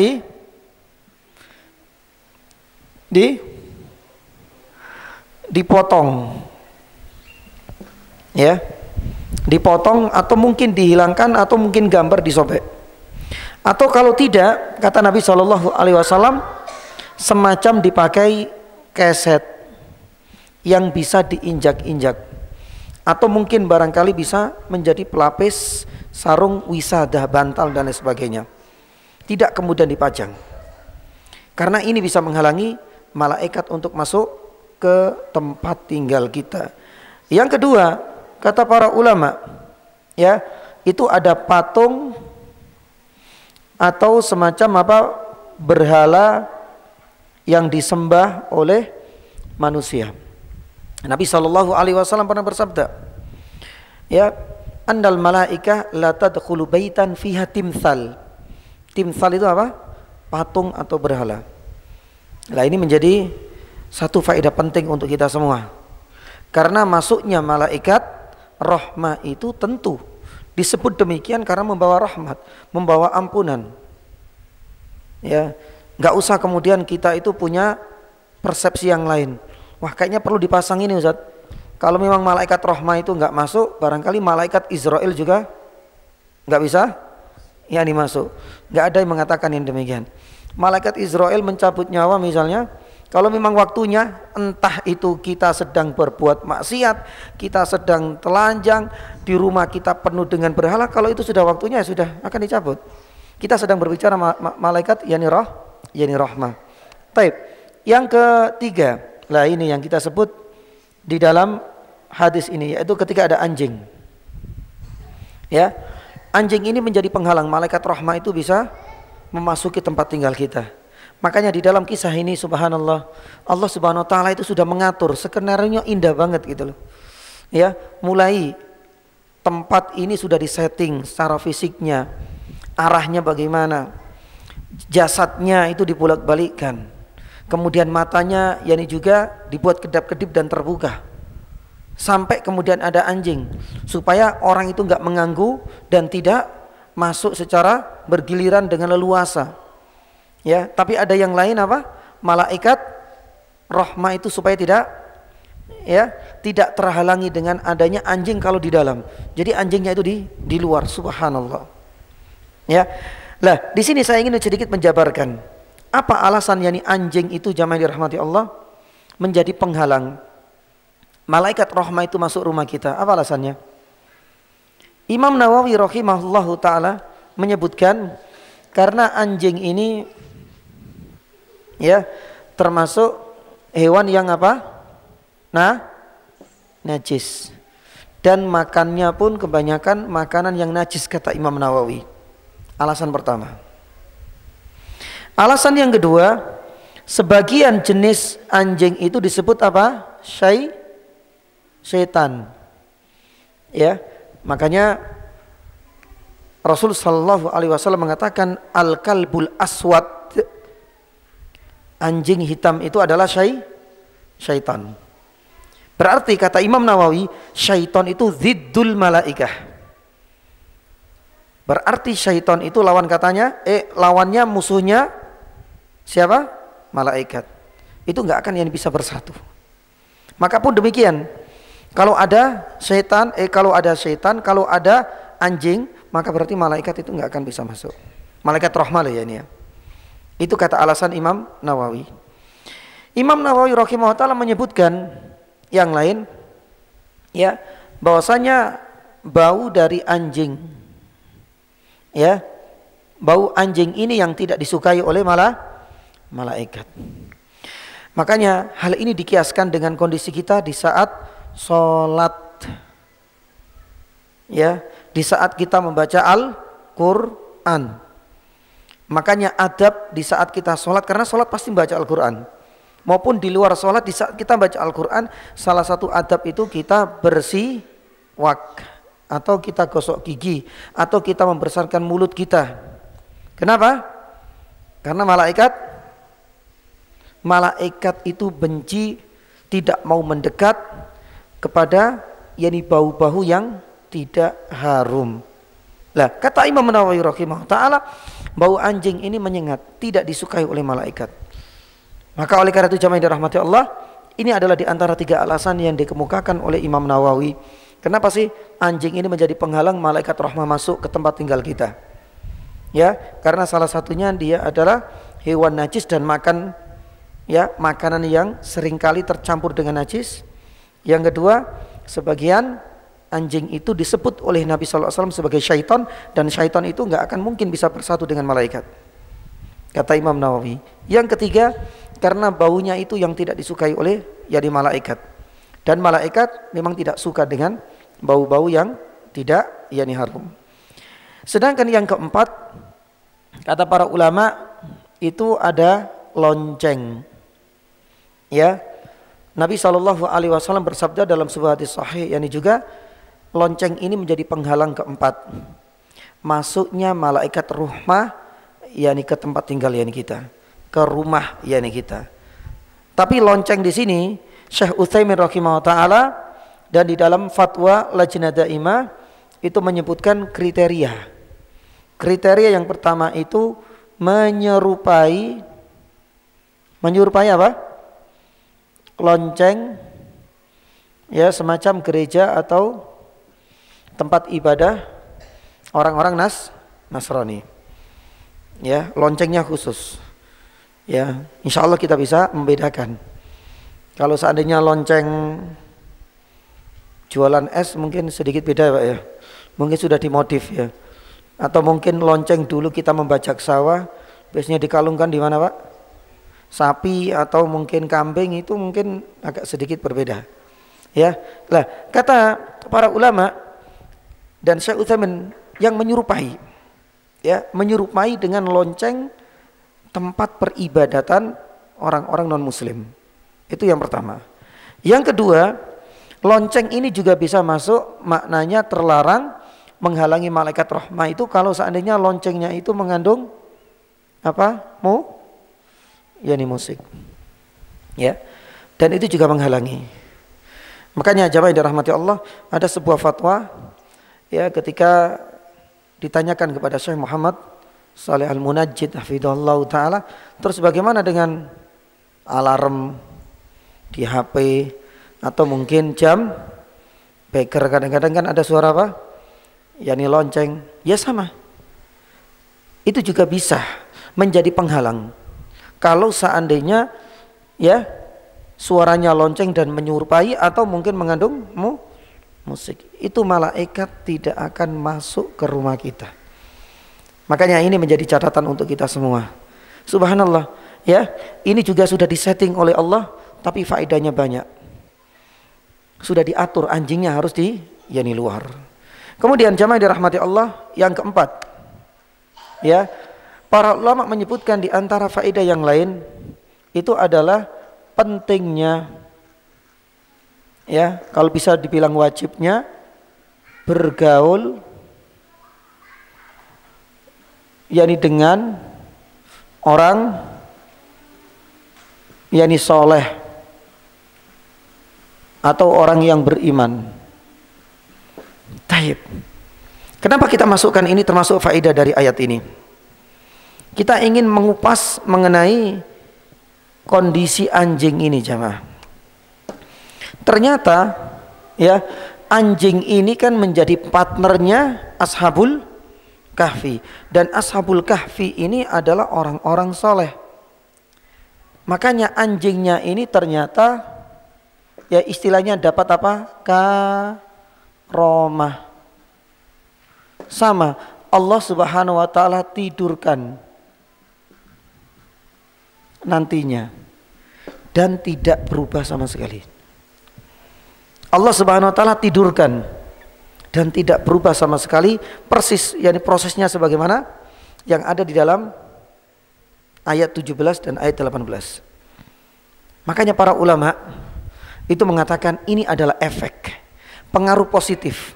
dipotong. Ya, dipotong atau mungkin dihilangkan atau mungkin gambar disobek. Atau kalau tidak, kata Nabi SAW, semacam dipakai keset yang bisa diinjak-injak, atau mungkin barangkali bisa menjadi pelapis sarung wisadah, bantal dan lain sebagainya. Tidak kemudian dipajang, karena ini bisa menghalangi malaikat untuk masuk ke tempat tinggal kita. Yang kedua, kata para ulama, ya, itu ada patung atau semacam apa berhala yang disembah oleh manusia. Nabi SAW pernah bersabda, ya, andal malaika la tadkhulu baitan fiha timsal. Timsal itu apa? Patung atau berhala. Nah, ini menjadi satu faedah penting untuk kita semua. Karena masuknya malaikat rahmah itu tentu disebut demikian karena membawa rahmat, membawa ampunan. Ya, nggak usah kemudian kita itu punya persepsi yang lain. Wah, kayaknya perlu dipasang ini, Ustaz. Kalau memang malaikat rahmah itu nggak masuk, barangkali malaikat Israel juga nggak bisa ya dimasuk. Nggak ada yang mengatakan yang demikian. Malaikat Israel mencabut nyawa misalnya, kalau memang waktunya, entah itu kita sedang berbuat maksiat, kita sedang telanjang, di rumah kita penuh dengan berhala, kalau itu sudah waktunya sudah akan dicabut. Kita sedang berbicara malaikat yani rahmah. Taib. Yang ketiga, lah ini yang kita sebut di dalam hadis ini, yaitu ketika ada anjing. Ya, anjing ini menjadi penghalang malaikat rahmah itu bisa memasuki tempat tinggal kita. Makanya di dalam kisah ini subhanallah, Allah Subhanahu wa taala itu sudah mengatur, skenario indah banget gitu loh. Ya, mulai tempat ini sudah disetting secara fisiknya, arahnya bagaimana, jasadnya itu dibulak-balikkan, kemudian matanya yani juga dibuat kedap-kedip dan terbuka, sampai kemudian ada anjing supaya orang itu nggak mengganggu dan tidak masuk secara bergiliran dengan leluasa. Ya, tapi ada yang lain apa? Malaikat rahmah itu supaya tidak terhalangi dengan adanya anjing kalau di dalam. Jadi anjingnya itu di luar, subhanallah. Ya. Lah, di sini saya ingin sedikit menjabarkan apa alasan yani anjing itu jamaah dirahmati Allah menjadi penghalang malaikat rahmah itu masuk rumah kita. Apa alasannya? Imam Nawawi rahimahullahu taala menyebutkan karena anjing ini ya termasuk hewan yang apa? Najis. Dan makannya pun kebanyakan makanan yang najis kata Imam Nawawi. Alasan pertama. Alasan yang kedua, Sebagian jenis anjing itu disebut apa? Syaitan. Ya, makanya Rasul sallallahu alaihi wasallam mengatakan al-kalbul aswad, anjing hitam itu adalah syaitan. Berarti kata Imam Nawawi, syaitan itu ziddul malaikah. Berarti syaitan itu lawannya musuhnya siapa? Malaikat. Itu enggak akan yang bisa bersatu. Maka pun demikian, kalau ada syaitan, kalau ada anjing, maka berarti malaikat itu enggak akan bisa masuk. Malaikat rahmah ya ini ya. Itu kata alasan Imam Nawawi. Imam Nawawi rahimahullah taala menyebutkan yang lain, ya, bahwasanya bau dari anjing, ya, bau anjing ini yang tidak disukai oleh malaikat. Makanya hal ini dikiaskan dengan kondisi kita di saat sholat, ya, di saat kita membaca Al-Quran. Makanya adab di saat kita sholat, karena sholat pasti membaca Al-Quran, maupun di luar sholat di saat kita baca Al-Quran, salah satu adab itu kita bersiwak, atau kita gosok gigi, atau kita membesarkan mulut kita. Kenapa? Karena malaikat itu benci, tidak mau mendekat kepada bau-bau yang tidak harum. Lah, kata Imam Nawawi rahimahullah taala, bau anjing ini menyengat, tidak disukai oleh malaikat. Maka oleh karena itu jamaah yang dirahmati Allah, ini adalah di antara 3 alasan yang dikemukakan oleh Imam Nawawi. Kenapa sih anjing ini menjadi penghalang malaikat rahmah masuk ke tempat tinggal kita? Ya, karena salah satunya dia adalah hewan najis dan makan, ya, makanan yang seringkali tercampur dengan najis. Yang kedua, sebagian anjing itu disebut oleh Nabi SAW sebagai syaitan, dan syaitan itu nggak akan mungkin bisa bersatu dengan malaikat, kata Imam Nawawi. Yang ketiga, karena baunya itu yang tidak disukai oleh malaikat, dan malaikat memang tidak suka dengan bau-bau yang tidak harum. Sedangkan yang keempat, kata para ulama, itu ada lonceng. Ya, Nabi SAW bersabda dalam sebuah hadis sahih, yakni juga lonceng ini menjadi penghalang keempat masuknya malaikat rahmah, yakni ke tempat tinggal kita, ke rumah kita. Tapi lonceng di sini Syekh Utsaimin rahimahullah taala dan di dalam fatwa Lajnah Daimah itu menyebutkan kriteria. Kriteria yang pertama itu menyerupai apa? Lonceng, ya, semacam gereja atau tempat ibadah orang-orang Nasrani. Ya, loncengnya khusus. Ya, insya Allah kita bisa membedakan. Kalau seandainya lonceng jualan es mungkin sedikit beda, Pak, ya. Mungkin sudah dimodif, ya. Atau mungkin lonceng dulu kita membajak sawah, biasanya dikalungkan di mana, Pak? Sapi atau mungkin kambing, itu mungkin agak sedikit berbeda. Ya. Lah, kata para ulama dan Syekh Utsaimin yang menyerupai, ya, menyerupai dengan lonceng tempat peribadatan orang-orang non muslim. Itu yang pertama. Yang kedua, lonceng ini juga bisa masuk maknanya terlarang, menghalangi malaikat rahmah itu kalau seandainya loncengnya itu mengandung apa? Musik. Ya. Dan itu juga menghalangi. Makanya jamaah yang dirahmati Allah, ada sebuah fatwa, ya, ketika ditanyakan kepada Syekh Muhammad Saleh Al-Munajjid hafizahullah taala, terus bagaimana dengan alarm di HP atau mungkin jam beker, kadang-kadang kan ada suara apa? Yani lonceng. Ya sama. Itu juga bisa menjadi penghalang. Kalau seandainya, ya, suaranya lonceng dan menyerupai atau mungkin mengandung musik, itu malaikat tidak akan masuk ke rumah kita. Makanya ini menjadi catatan untuk kita semua. Subhanallah, ya, ini juga sudah disetting oleh Allah, tapi faedahnya banyak. Sudah diatur anjingnya harus di luar. Kemudian jamaah dirahmati Allah, yang keempat, ya, para ulama menyebutkan di antara faedah yang lain itu adalah pentingnya, ya, kalau bisa dibilang wajibnya bergaul yakni dengan orang yakni soleh atau orang yang beriman. Taib. Kenapa kita masukkan ini termasuk faedah dari ayat ini? Kita ingin mengupas mengenai kondisi anjing ini, jamaah. Ternyata ya, anjing ini kan menjadi partnernya Ashabul Kahfi, dan Ashabul Kahfi ini adalah orang-orang soleh. Makanya anjingnya ini ternyata ya istilahnya dapat apa? Karomah. Sama, Allah Subhanahu wa taala tidurkan nantinya dan tidak berubah sama sekali. Allah Subhanahu wa taala tidurkan dan tidak berubah sama sekali, persis yakni prosesnya sebagaimana yang ada di dalam ayat 17 dan ayat 18. Makanya para ulama itu mengatakan ini adalah efek pengaruh positif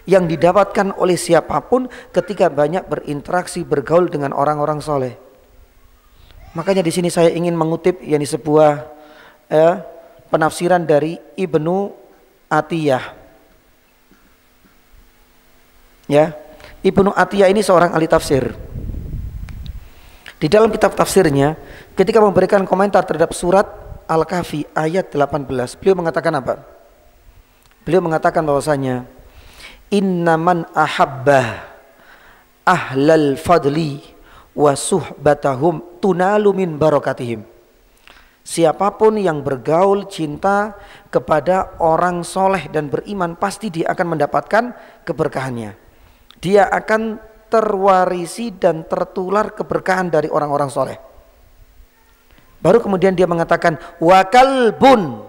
yang didapatkan oleh siapapun ketika banyak berinteraksi, bergaul dengan orang-orang soleh. Makanya di sini saya ingin mengutip yakni sebuah penafsiran dari Ibnu Atiyah. Ya, Ibnu Atiyah ini seorang ahli tafsir. Di dalam kitab tafsirnya, ketika memberikan komentar terhadap surat Al-Kahfi ayat 18, beliau mengatakan apa? Beliau mengatakan bahwasanya innaman ahabbah ahlal fadli wa suhbatahum tunalu min barakatihim. Siapapun yang bergaul cinta kepada orang soleh dan beriman, pasti dia akan mendapatkan keberkahannya. Dia akan terwarisi dan tertular keberkahan dari orang-orang soleh. Baru kemudian dia mengatakan wakalbun,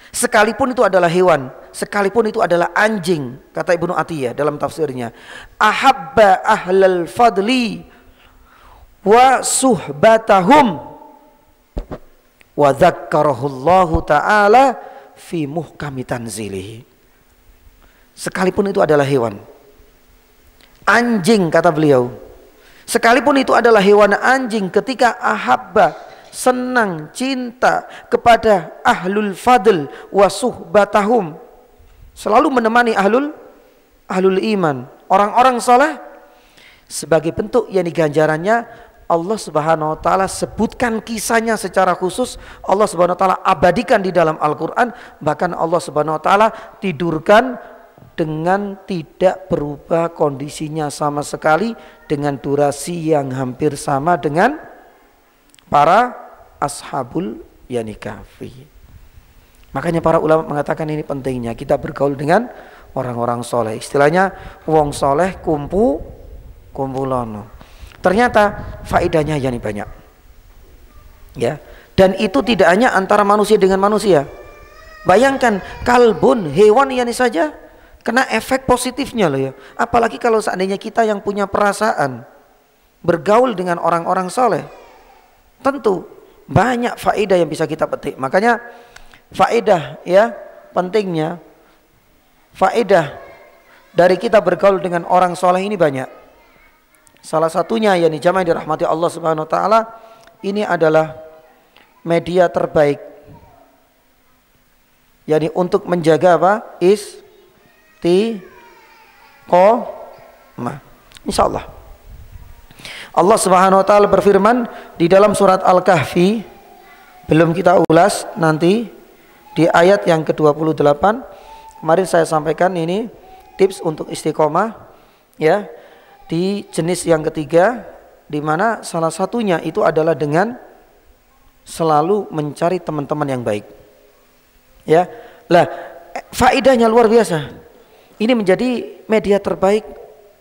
sekalipun itu adalah hewan, sekalipun itu adalah anjing, kata Ibnu Atiyah dalam tafsirnya, ahabba ahlal fadli wa suhbatahum wa dzakkarahullahu ta'ala fi muhkami tanzilihi. Sekalipun itu adalah hewan, anjing kata beliau, sekalipun itu adalah hewan anjing, ketika ahabba senang cinta kepada ahlul fadl wa suhbatahum, selalu menemani ahlul iman, orang-orang saleh, sebagai bentuk yakni ganjarannya Allah Subhanahu wa taala sebutkan kisahnya secara khusus. Allah Subhanahu wa taala abadikan di dalam Al-Qur'an, bahkan Allah Subhanahu wa taala tidurkan dengan tidak berubah kondisinya sama sekali, dengan durasi yang hampir sama dengan para ashabul yani kahfi. Makanya para ulama mengatakan ini pentingnya kita bergaul dengan orang-orang soleh. Istilahnya wong soleh kumpulono. Ternyata faedahnya yani banyak. Ya. Dan itu tidak hanya antara manusia dengan manusia. Bayangkan kalbun, hewan yani saja kena efek positifnya loh ya. Apalagi kalau seandainya kita yang punya perasaan bergaul dengan orang-orang soleh, tentu banyak faedah yang bisa kita petik. Makanya faedah ya, pentingnya faedah dari kita bergaul dengan orang soleh ini banyak. Salah satunya yakni jamaah yang dirahmati Allah Subhanahu wa taala, ini adalah media terbaik yakni untuk menjaga apa? Istiqomah. Insyaallah. Allah Subhanahu wa taala berfirman di dalam surat Al-Kahfi, belum kita ulas nanti di ayat yang ke-28. Kemarin saya sampaikan ini tips untuk istiqomah ya, di jenis yang ketiga, di mana salah satunya itu adalah dengan selalu mencari teman-teman yang baik. Ya. Lah, faedahnya luar biasa. Ini menjadi media terbaik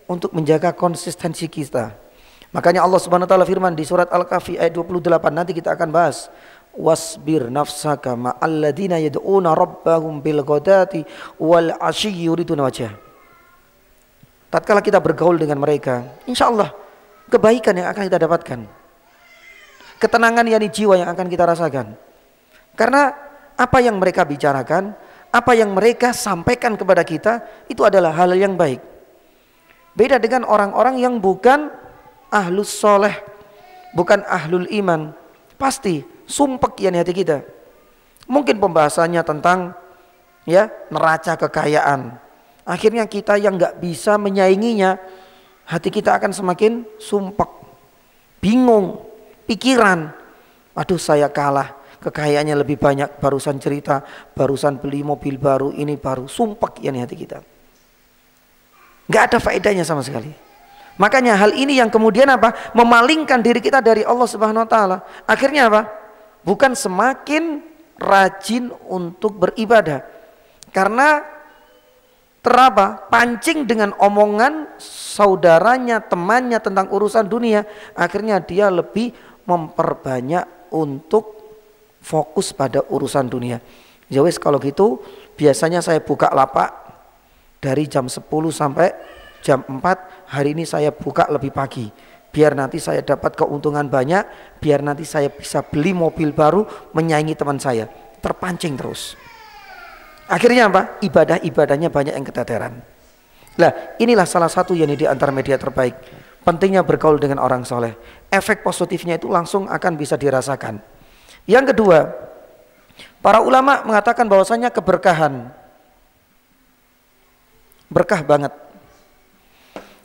untuk menjaga konsistensi kita. Makanya Allah Subhanahu wa taala firman di surat Al-Kahfi ayat 28, nanti kita akan bahas, wasbir nafsaka ma'alladina yad'una rabbahum bil ghadati wal 'ashyi yuriduna wajhah. Tatkala kita bergaul dengan mereka, insya Allah kebaikan yang akan kita dapatkan. ketenangan yakni jiwa yang akan kita rasakan. Karena apa yang mereka bicarakan, apa yang mereka sampaikan kepada kita itu adalah hal yang baik. Beda dengan orang-orang yang bukan ahlus soleh, bukan ahlul iman, pasti sumpek yakni hati kita. Mungkin pembahasannya tentang neraca kekayaan. Akhirnya kita yang nggak bisa menyainginya, hati kita akan semakin sumpek, bingung, pikiran, aduh saya kalah, kekayaannya lebih banyak, barusan cerita, barusan beli mobil baru, ini baru, sumpek yakni hati kita. Nggak ada faedahnya sama sekali. Makanya hal ini yang kemudian apa? Memalingkan diri kita dari Allah Subhanahu wa taala. Akhirnya apa? Bukan semakin rajin untuk beribadah. Karena pancing dengan omongan saudaranya, temannya tentang urusan dunia, akhirnya dia lebih memperbanyak untuk fokus pada urusan dunia. Ya wis kalau gitu biasanya saya buka lapak dari jam 10 sampai jam 4, hari ini saya buka lebih pagi. Biar nanti saya dapat keuntungan banyak, biar nanti saya bisa beli mobil baru menyaingi teman saya. Terpancing terus. Akhirnya apa? Ibadah-ibadahnya banyak yang keteteran. Nah, inilah salah satu yang di antara media terbaik. Pentingnya bergaul dengan orang soleh. Efek positifnya itu langsung akan bisa dirasakan. Yang kedua, para ulama mengatakan bahwasanya keberkahan. Berkah banget.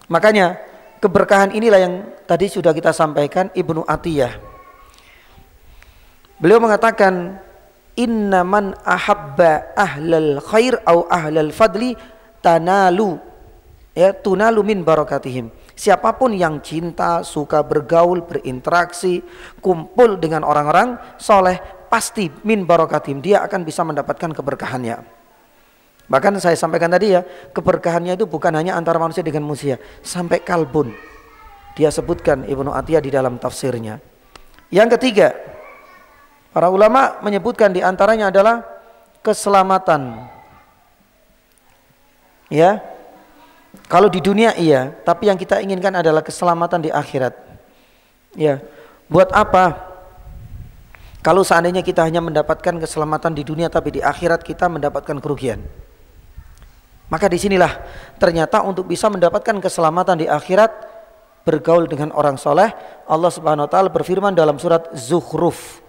Makanya keberkahan inilah yang tadi sudah kita sampaikan Ibnu Atiyah. Beliau mengatakan, innaman ahabba ahlal khair au ahlal fadli tunalu min barakatihim. Siapapun yang cinta, suka bergaul, berinteraksi, kumpul dengan orang-orang soleh, pasti min barakatihim, dia akan bisa mendapatkan keberkahannya. Bahkan saya sampaikan tadi keberkahannya itu bukan hanya antara manusia dengan manusia, sampai kalbun. Dia sebutkan Ibnu Atiyah di dalam tafsirnya. Yang ketiga, para ulama menyebutkan di antaranya adalah keselamatan. Kalau di dunia iya, tapi yang kita inginkan adalah keselamatan di akhirat. Buat apa? Kalau seandainya kita hanya mendapatkan keselamatan di dunia, tapi di akhirat kita mendapatkan kerugian. Maka disinilah ternyata untuk bisa mendapatkan keselamatan di akhirat, bergaul dengan orang soleh. Allah Subhanahu Wa Taala berfirman dalam surat Zukhruf.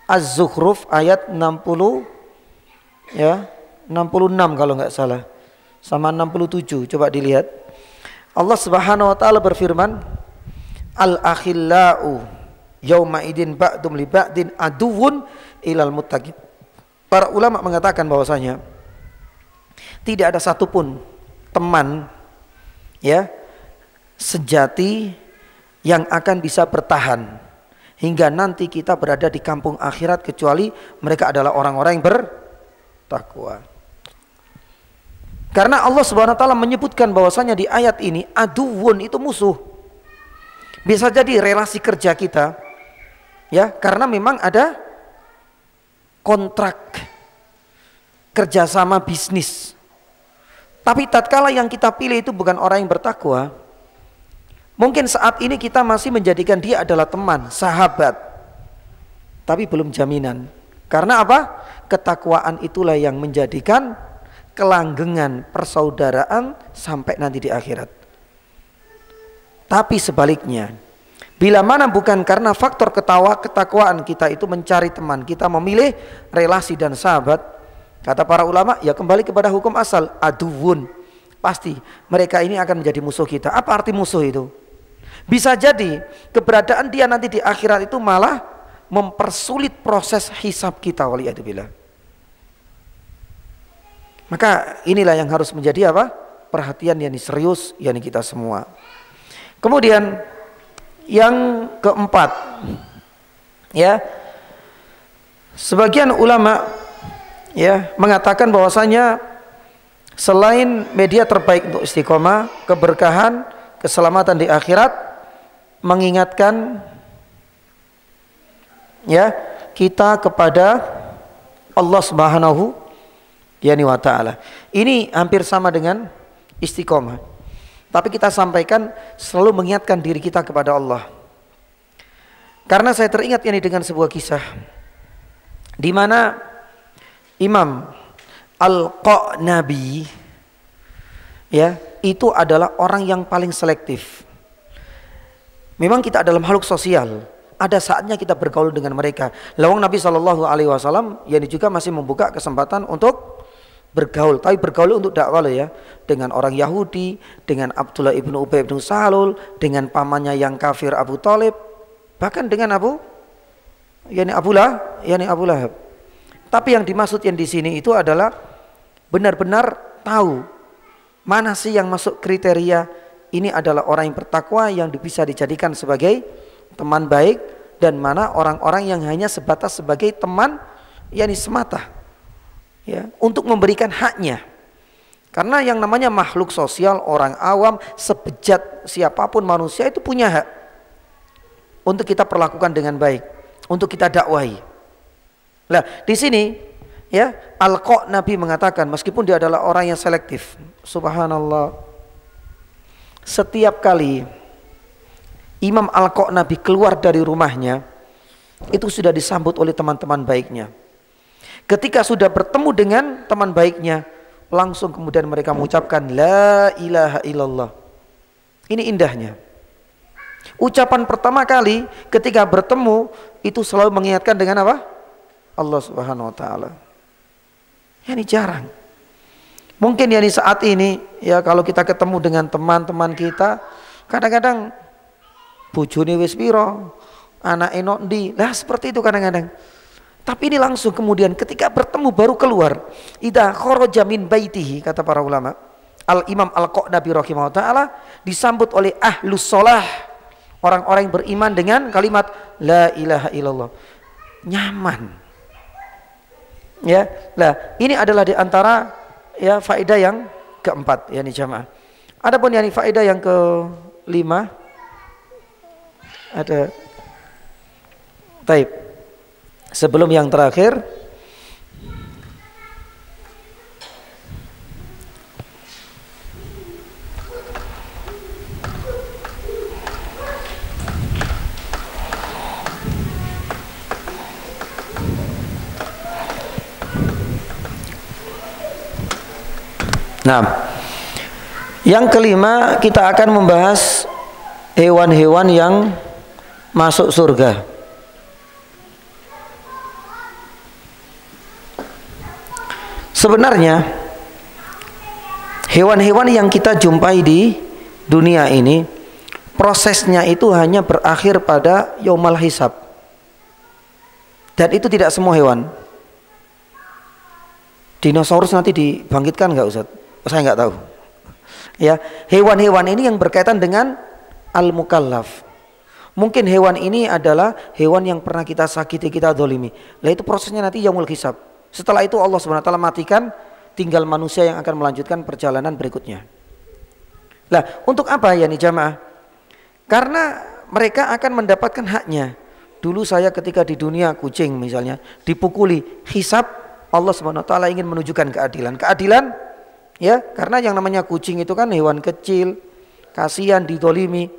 Az-Zukhruf ayat 60 66 kalau nggak salah, sama 67, coba dilihat. Allah Subhanahu wa taala berfirman, al-akhillau yauma idin ba'dum li ba'din aduwwun ilal muttaqin. Para ulama mengatakan bahwasanya tidak ada satupun teman sejati yang akan bisa bertahan hingga nanti kita berada di kampung akhirat kecuali mereka adalah orang-orang yang bertakwa. Karena Allah Subhanahu wa taala menyebutkan bahwasanya di ayat ini aduwun itu musuh. Bisa jadi relasi kerja kita karena memang ada kontrak kerjasama bisnis. Tapi tatkala yang kita pilih itu bukan orang yang bertakwa, mungkin saat ini kita masih menjadikan dia adalah teman, sahabat, tapi belum jaminan. Karena apa? Ketakwaan itulah yang menjadikan kelanggengan persaudaraan sampai nanti di akhirat. Tapi sebaliknya, bila mana bukan karena faktor ketakwaan kita itu mencari teman, kita memilih relasi dan sahabat, kata para ulama, kembali kepada hukum asal, aduwun. Pasti mereka ini akan menjadi musuh kita. Apa arti musuh itu? Bisa jadi keberadaan dia nanti di akhirat itu malah mempersulit proses hisab kita, waliyadzubillah. Maka inilah yang harus menjadi perhatian yang serius yang kita semua. Kemudian yang keempat, sebagian ulama mengatakan bahwasanya selain media terbaik untuk istiqomah, keberkahan, keselamatan di akhirat, mengingatkan kita kepada Allah Subhanahu wa ta'ala. Ini hampir sama dengan istiqomah, tapi kita sampaikan selalu mengingatkan diri kita kepada Allah. Karena saya teringat ini dengan sebuah kisah di mana Imam Al-Qanabi ya, itu adalah orang yang paling selektif. Memang kita dalam makhluk sosial, ada saatnya kita bergaul dengan mereka. Lawang Nabi Shallallahu Alaihi Wasallam yang juga masih membuka kesempatan untuk bergaul, tapi bergaul untuk dakwah ya, dengan orang Yahudi, dengan Abdullah ibnu Ubay bin Salul, dengan pamannya yang kafir Abu Thalib, bahkan dengan Abu Lahab. Tapi yang dimaksud yang di sini itu adalah benar-benar tahu mana sih yang masuk kriteria ini adalah orang yang bertakwa yang bisa dijadikan sebagai teman baik, dan mana orang-orang yang hanya sebatas sebagai teman yakni semata ya, untuk memberikan haknya. Karena yang namanya makhluk sosial, orang awam, sebejat siapapun manusia itu punya hak untuk kita perlakukan dengan baik, untuk kita dakwahi. Nah, di sini ya, Al-Qanabi mengatakan meskipun dia adalah orang yang selektif, subhanallah, setiap kali Imam Al-Qanabi keluar dari rumahnya itu sudah disambut oleh teman-teman baiknya. Ketika sudah bertemu dengan teman baiknya, langsung kemudian mereka mengucapkan la ilaha illallah. Ini indahnya. Ucapan pertama kali ketika bertemu itu selalu mengingatkan dengan apa? Allah Subhanahu wa taala. Ini jarang. Mungkin ya di saat ini ya, kalau kita ketemu dengan teman-teman kita, kadang-kadang bojone wis piro, anake nok ndi. Lah seperti itu kadang-kadang. Tapi ini langsung kemudian ketika bertemu baru keluar. Idza kharaja min baitihi, kata para ulama. Al-Imam Al-Qanabi rahimahullah taala disambut oleh ahlus shalah, orang-orang yang beriman dengan kalimat la ilaha illallah. Nyaman. Ya, lah ini adalah di antara ya faedah yang keempat yakni jamaah. Adapun yakni faedah yang kelima ada taib. Sebelum yang terakhir, nah, yang kelima kita akan membahas hewan-hewan yang masuk surga. Sebenarnya hewan-hewan yang kita jumpai di dunia ini prosesnya itu hanya berakhir pada yaumul hisab. Dan itu tidak semua hewan. Dinosaurus nanti dibangkitkan nggak Ustaz? Saya nggak tahu. Ya, hewan-hewan ini yang berkaitan dengan al-mukallaf. Mungkin hewan ini adalah hewan yang pernah kita sakiti, kita zalimi. Lah itu prosesnya nanti yaumul hisab. Setelah itu Allah Subhanahu wa taala matikan, tinggal manusia yang akan melanjutkan perjalanan berikutnya. Lah, untuk apa ya nih jamaah? Karena mereka akan mendapatkan haknya. Dulu saya ketika di dunia kucing misalnya dipukuli, hisab, Allah Subhanahu wa taala ingin menunjukkan keadilan. Keadilan ya, karena yang namanya kucing itu kan hewan kecil, kasihan didolimi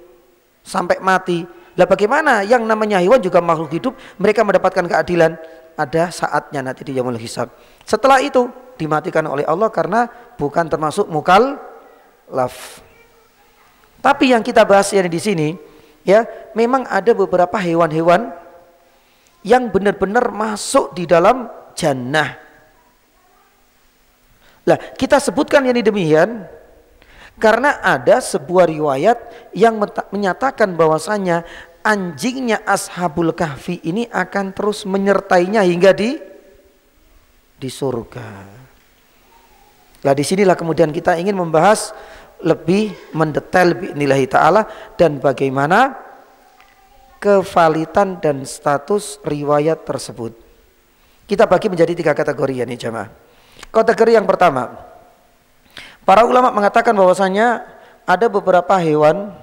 sampai mati. Lah bagaimana yang namanya hewan juga makhluk hidup, mereka mendapatkan keadilan? Ada saatnya nanti di yaumul hisab. Setelah itu dimatikan oleh Allah karena bukan termasuk mukallaf. Tapi yang kita bahas di sini ya, memang ada beberapa hewan-hewan yang benar-benar masuk di dalam jannah. Lah, kita sebutkan yang demikian karena ada sebuah riwayat yang menyatakan bahwasanya anjingnya Ashabul Kahfi ini akan terus menyertainya hingga di surga. Nah, disinilah kemudian kita ingin membahas lebih mendetail bi'nillahi ta'ala dan bagaimana kevalitan dan status riwayat tersebut. Kita bagi menjadi 3 kategori ya nih jamaah. Kategori yang pertama, para ulama mengatakan bahwasanya ada beberapa hewan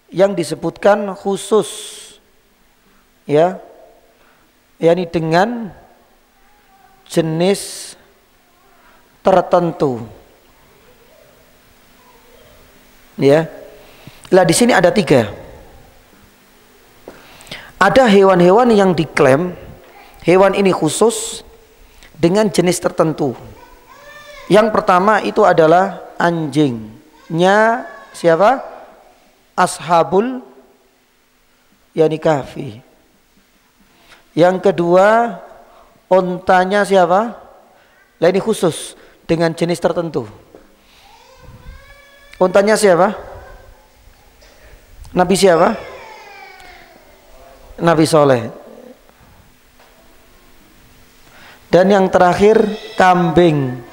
yang disebutkan khusus ya, yakni dengan jenis tertentu ya. Lah di sini ada 3. Ada hewan-hewan yang diklaim hewan ini khusus dengan jenis tertentu. Yang pertama itu adalah anjingnya siapa? Ashabul yani kahfi. Yang kedua ontanya siapa? Lah ini khusus dengan jenis tertentu. Ontanya siapa? Nabi siapa? Nabi Soleh. Dan yang terakhir kambing.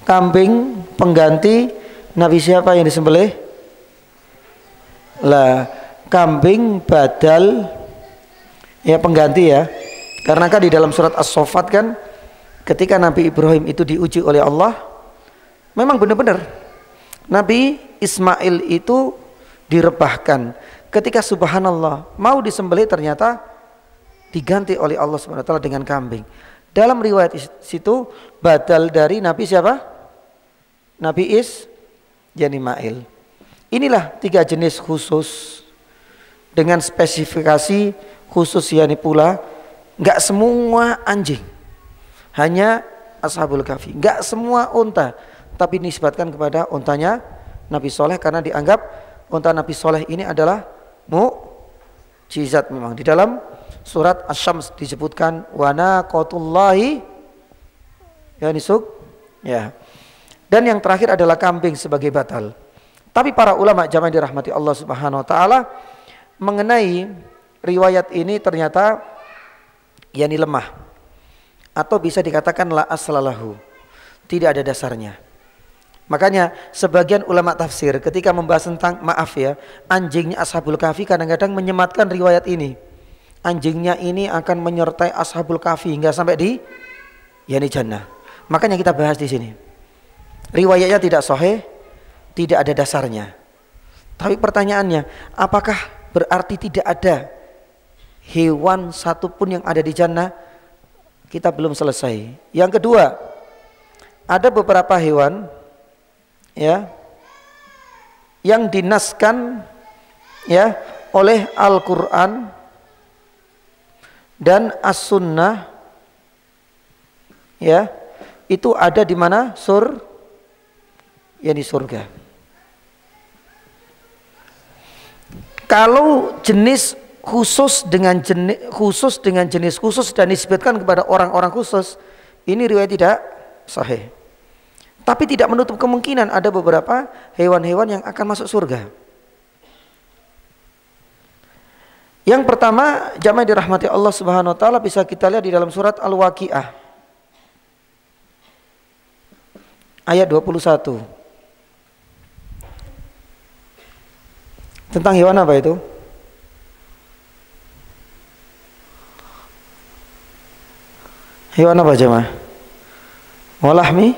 Kambing pengganti Nabi siapa yang disembelih? Lah kambing badal ya pengganti ya. Karena kan di dalam surat As-Saffat kan ketika Nabi Ibrahim itu diuji oleh Allah, memang benar-benar Nabi Ismail itu direbahkan. Ketika subhanallah mau disembelih ternyata diganti oleh Allah Subhanahu wa taala dengan kambing. Dalam riwayat situ badal dari Nabi siapa? Nabi Ismail. Inilah 3 jenis khusus dengan spesifikasi khusus yakni pula enggak semua anjing. Hanya Ashabul Kahfi. Enggak semua unta, tapi nisbatkan kepada untanya Nabi Soleh karena dianggap unta Nabi Soleh ini adalah mukjizat memang. Di dalam surat Asy-Syams disebutkan wana qatullahi ya nisuk ya. Dan yang terakhir adalah kambing sebagai batal. Tapi para ulama jamaah dirahmati Allah Subhanahu wa taala mengenai riwayat ini ternyata yani lemah atau bisa dikatakan la aslalahu, tidak ada dasarnya. Makanya sebagian ulama tafsir ketika membahas tentang maaf ya anjingnya Ashabul Kahfi kadang-kadang menyematkan riwayat ini. Anjingnya ini akan menyertai Ashabul Kahfi hingga sampai di yani jannah. Makanya kita bahas di sini. Riwayatnya tidak sahih, tidak ada dasarnya. Tapi pertanyaannya, apakah berarti tidak ada hewan satupun yang ada di jannah? Kita belum selesai. Yang kedua, ada beberapa hewan ya yang dinaskan ya oleh Al-Qur'an dan As-Sunnah ya, itu ada di mana? Ya di surga. Kalau jenis khusus dengan jenis khusus dan disebutkan kepada orang-orang khusus, ini riwayat tidak sahih. Tapi tidak menutup kemungkinan ada beberapa hewan-hewan yang akan masuk surga. Yang pertama, jamaah dirahmati Allah Subhanahu wa taala, bisa kita lihat di dalam surat Al-Waqiah ayat 21. Tentang hewan apa itu? Hewan apa jemaah? Walahmi?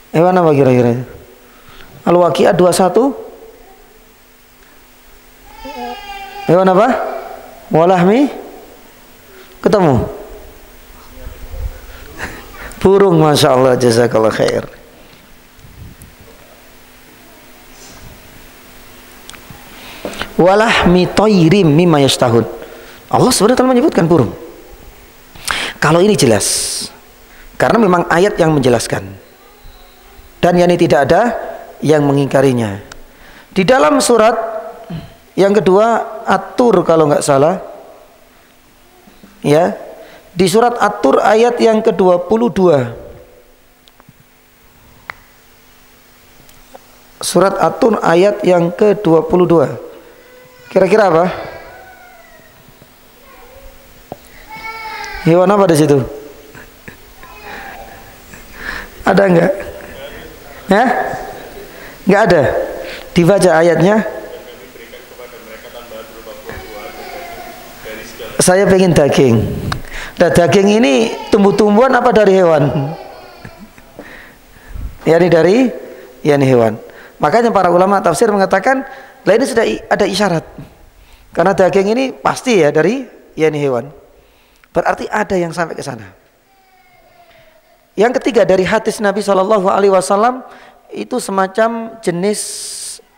Hewan apa kira-kira? Al-Waqiah 21. Hewan apa? Walahmi? Ketemu? Burung, masya Allah, jazakallah khair. Walahmi toirim mimma yashtahun. Allah SWT menyebutkan burung. Kalau ini jelas, karena memang ayat yang menjelaskan. Dan yani tidak ada yang mengingkarinya. Di dalam surat yang kedua At-Tur kalau nggak salah, ya di surat At-Tur ayat yang ke-22. Surat At-Tur ayat yang ke-22. Kira-kira apa? Hewan apa di situ? Ada enggak? Ya? Enggak ada. Dibaca ayatnya. Saya pengen daging. Nah, daging ini tumbuh-tumbuhan apa dari hewan? Yani dari hewan. Makanya para ulama tafsir mengatakan, lah ini sudah ada isyarat. Karena daging ini pasti ya dari hewan. Berarti ada yang sampai ke sana. Yang ketiga dari hadis Nabi Shallallahu Alaihi Wasallam itu semacam jenis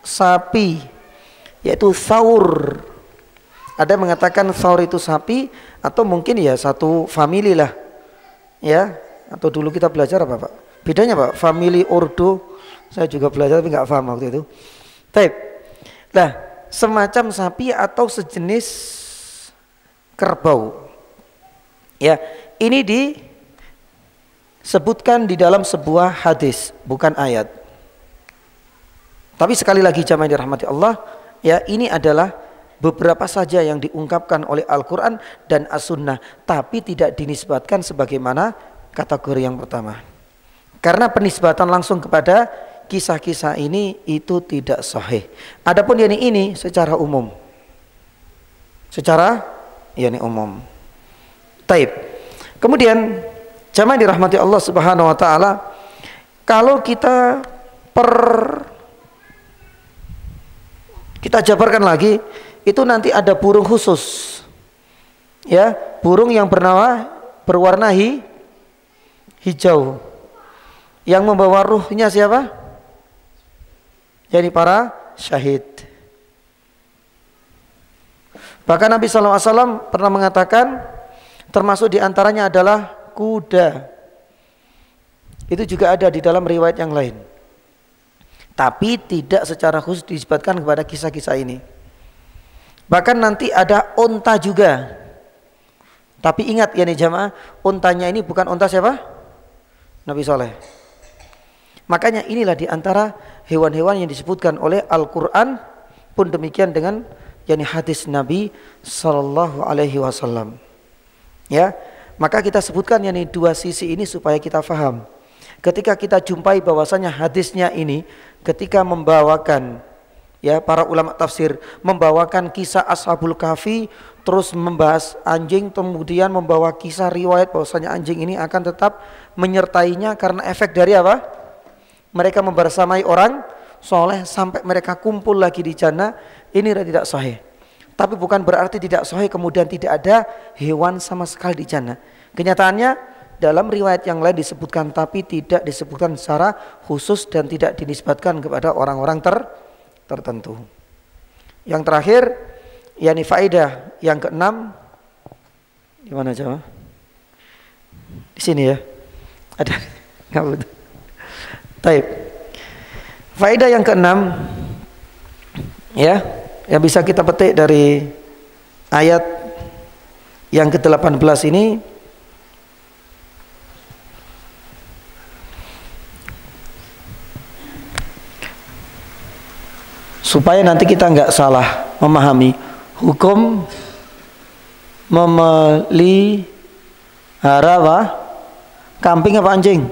sapi, yaitu thaur. Ada yang mengatakan Thawr itu sapi, atau mungkin ya satu family lah. Ya, atau dulu kita belajar apa Pak? Bedanya Pak, family ordo, saya juga belajar tapi nggak paham waktu itu. Baik. Nah, semacam sapi atau sejenis kerbau. Ya, ini disebutkan di dalam sebuah hadis, bukan ayat. Tapi sekali lagi jamaah yang dirahmati Allah, ya ini adalah beberapa saja yang diungkapkan oleh Al-Quran dan As-Sunnah, tapi tidak dinisbatkan sebagaimana kategori yang pertama. Karena penisbatan langsung kepada kisah-kisah ini itu tidak sahih. Adapun yang ini secara umum. Secara yani umum. Taib. Kemudian jamaah dirahmati Allah Subhanahu wa taala, kalau kita jabarkan lagi, itu nanti ada burung khusus. Ya, burung yang berwarna hijau. Yang membawa ruhnya siapa? Jadi para syahid. Bahkan Nabi SAW pernah mengatakan, termasuk diantaranya adalah kuda. Itu juga ada di dalam riwayat yang lain. Tapi tidak secara khusus disebutkan kepada kisah-kisah ini. Bahkan nanti ada unta juga. Tapi ingat ya nih jamaah, untanya ini bukan unta siapa? Nabi Saleh. Makanya inilah diantara hewan-hewan yang disebutkan oleh Al-Quran, pun demikian dengan yani hadis Nabi Sallallahu Alaihi Wasallam. Ya, maka kita sebutkan yani dua sisi ini supaya kita faham. Ketika kita jumpai bahwasanya hadisnya ini, ketika membawakan ya para ulama tafsir membawakan kisah Ashabul Kahfi, terus membahas anjing, kemudian membawa kisah riwayat bahwasanya anjing ini akan tetap menyertainya karena efek dari apa? Mereka membersamai orang soleh sampai mereka kumpul lagi di jannah. Ini tidak sahih. Tapi bukan berarti tidak sahih kemudian tidak ada hewan sama sekali di jannah. Kenyataannya dalam riwayat yang lain disebutkan, tapi tidak disebutkan secara khusus dan tidak dinisbatkan kepada orang-orang tertentu. Yang terakhir, yakni faedah yang keenam, di mana coba? Di sini ya, ada nggak betul? Taib. Faedah yang keenam, ya, yang bisa kita petik dari ayat yang ke-18 ini, supaya nanti kita nggak salah memahami hukum memelihara kambing apa anjing?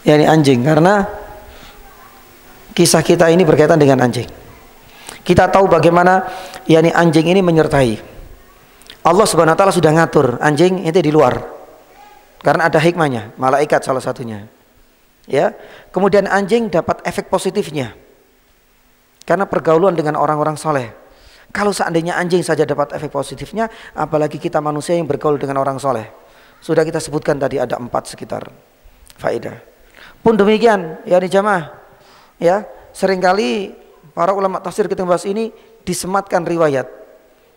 Ya ini anjing, karena kisah kita ini berkaitan dengan anjing. Kita tahu bagaimana yakni anjing ini menyertai. Allah Subhanahu wa taala sudah ngatur anjing itu di luar. Karena ada hikmahnya, malaikat salah satunya. Ya. Kemudian anjing dapat efek positifnya. Karena pergaulan dengan orang-orang soleh. Kalau seandainya anjing saja dapat efek positifnya, apalagi kita manusia yang bergaul dengan orang soleh. Sudah kita sebutkan tadi ada 4 sekitar faedah. Pun demikian, ya di jamaah, ya seringkali para ulama tafsir ketika membahas ini disematkan riwayat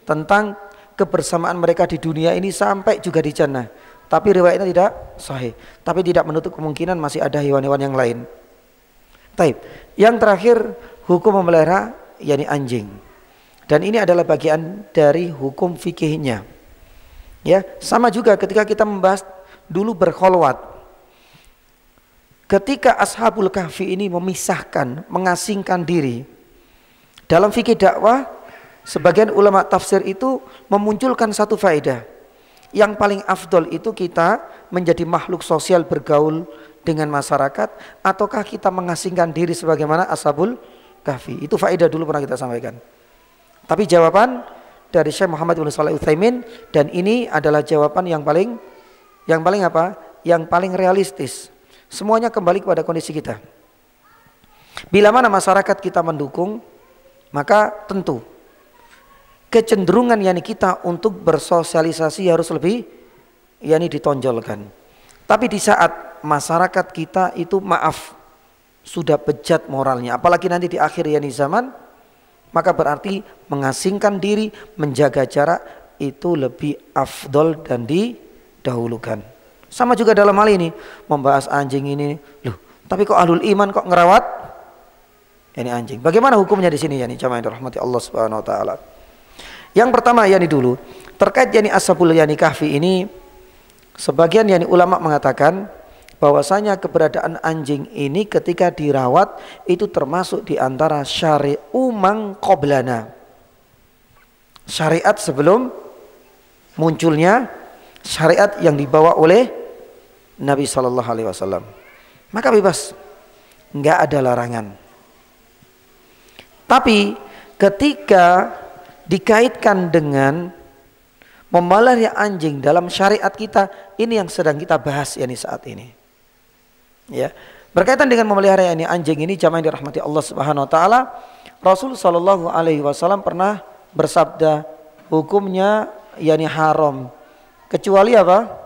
tentang kebersamaan mereka di dunia ini sampai juga di jannah. Tapi riwayatnya tidak sahih. Tapi tidak menutup kemungkinan masih ada hewan-hewan yang lain. Taib. Yang terakhir hukum memelihara yakni anjing. Dan ini adalah bagian dari hukum fikihnya. Ya, sama juga ketika kita membahas dulu berkholwat. Ketika Ashabul Kahfi ini memisahkan, mengasingkan diri. Dalam fikih dakwah, sebagian ulama tafsir itu memunculkan satu faedah. Yang paling afdol itu kita menjadi makhluk sosial bergaul dengan masyarakat, ataukah kita mengasingkan diri sebagaimana Ashabul Kahfi. Itu faedah dulu pernah kita sampaikan. Tapi jawaban dari Syekh Muhammad bin Shalih Al-Utsaimin, dan ini adalah jawaban yang paling apa? Yang paling realistis. Semuanya kembali kepada kondisi kita. Bila mana masyarakat kita mendukung, maka tentu kecenderungan yakni kita untuk bersosialisasi harus lebih yakni ditonjolkan. Tapi di saat masyarakat kita itu maaf sudah bejat moralnya, apalagi nanti di akhir yakni zaman, maka berarti mengasingkan diri, menjaga jarak itu lebih afdol dan didahulukan. Sama juga dalam hal ini membahas anjing ini, loh, tapi kok ahlul iman kok ngerawat ini anjing? Bagaimana hukumnya di sini yani jamaah yang dirahmati Allah Subhanahu wa taala? Yang pertama yani dulu terkait yani ashabul yani kahfi ini, sebagian yani ulama mengatakan bahwasanya keberadaan anjing ini ketika dirawat itu termasuk di antara syari'u man qablana. Syariat sebelum munculnya syariat yang dibawa oleh Nabi sallallahu alaihi wasallam. Maka bebas, enggak ada larangan. Tapi ketika dikaitkan dengan memelihara anjing dalam syariat kita, ini yang sedang kita bahas yani saat ini. Ya, berkaitan dengan memelihara ini anjing ini jamaah yang dirahmati Allah Subhanahu wa taala, Rasul sallallahu alaihi wasallam pernah bersabda hukumnya yani haram kecuali apa?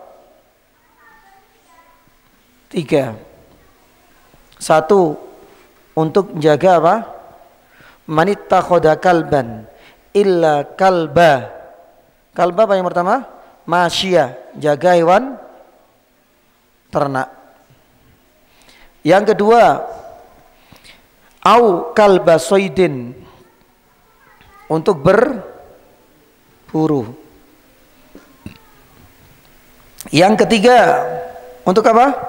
3. 1 untuk menjaga apa? Manittakhadha kalban illa kalba. Kalba apa yang pertama? Masyia, jaga hewan ternak. Yang kedua, au kalba soidin, untuk berburu. Yang ketiga, untuk apa?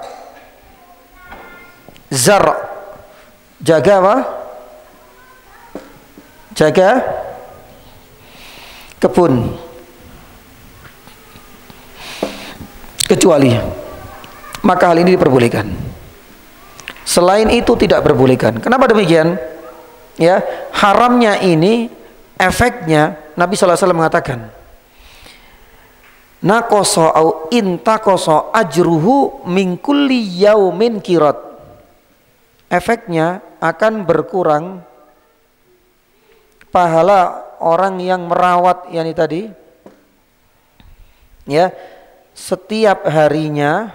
Zar, jaga apa? Jaga kebun. Kecuali, maka hal ini diperbolehkan. Selain itu tidak diperbolehkan. Kenapa demikian? Ya, haramnya ini efeknya Nabi sallallahu alaihi wasallam mengatakan, naqasa au intaqasa ajruhu min kulli yaumin qirat. Efeknya akan berkurang pahala orang yang merawat yani tadi, ya, setiap harinya,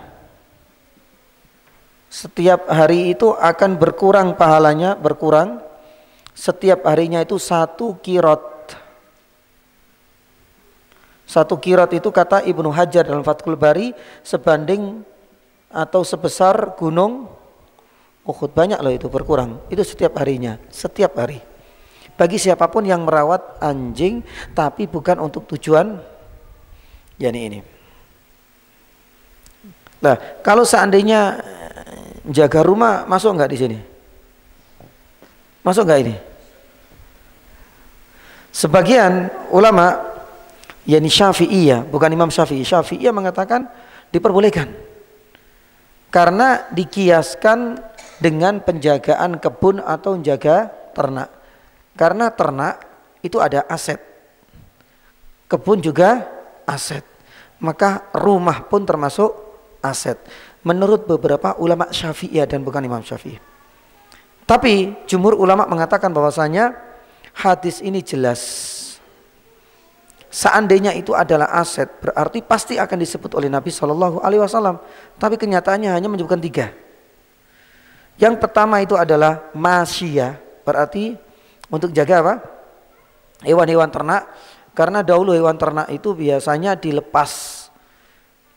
setiap hari itu akan berkurang pahalanya, berkurang setiap harinya itu 1 qirat. 1 qirat itu kata Ibnu Hajar dalam Fathul Bari sebanding atau sebesar gunung Uhud. Banyak loh itu berkurang. Itu setiap harinya, setiap hari. Bagi siapapun yang merawat anjing tapi bukan untuk tujuan yani ini. Nah, kalau seandainya jaga rumah masuk enggak di sini? Masuk enggak ini? Sebagian ulama yani Syafi'iyah, bukan Imam Syafi'i, Syafi'iyah mengatakan diperbolehkan. Karena dikiaskan dengan penjagaan kebun atau menjaga ternak. Karena ternak itu ada aset, kebun juga aset, maka rumah pun termasuk aset. Menurut beberapa ulama Syafi'iyah dan bukan Imam Syafi'i. Tapi jumhur ulama mengatakan bahwasanya hadis ini jelas. Seandainya itu adalah aset, berarti pasti akan disebut oleh Nabi Shallallahu Alaihi Wasallam. Tapi kenyataannya hanya menyebutkan 3. Yang pertama itu adalah masyia, berarti untuk jaga apa? Hewan-hewan ternak. Karena dahulu hewan ternak itu biasanya dilepas,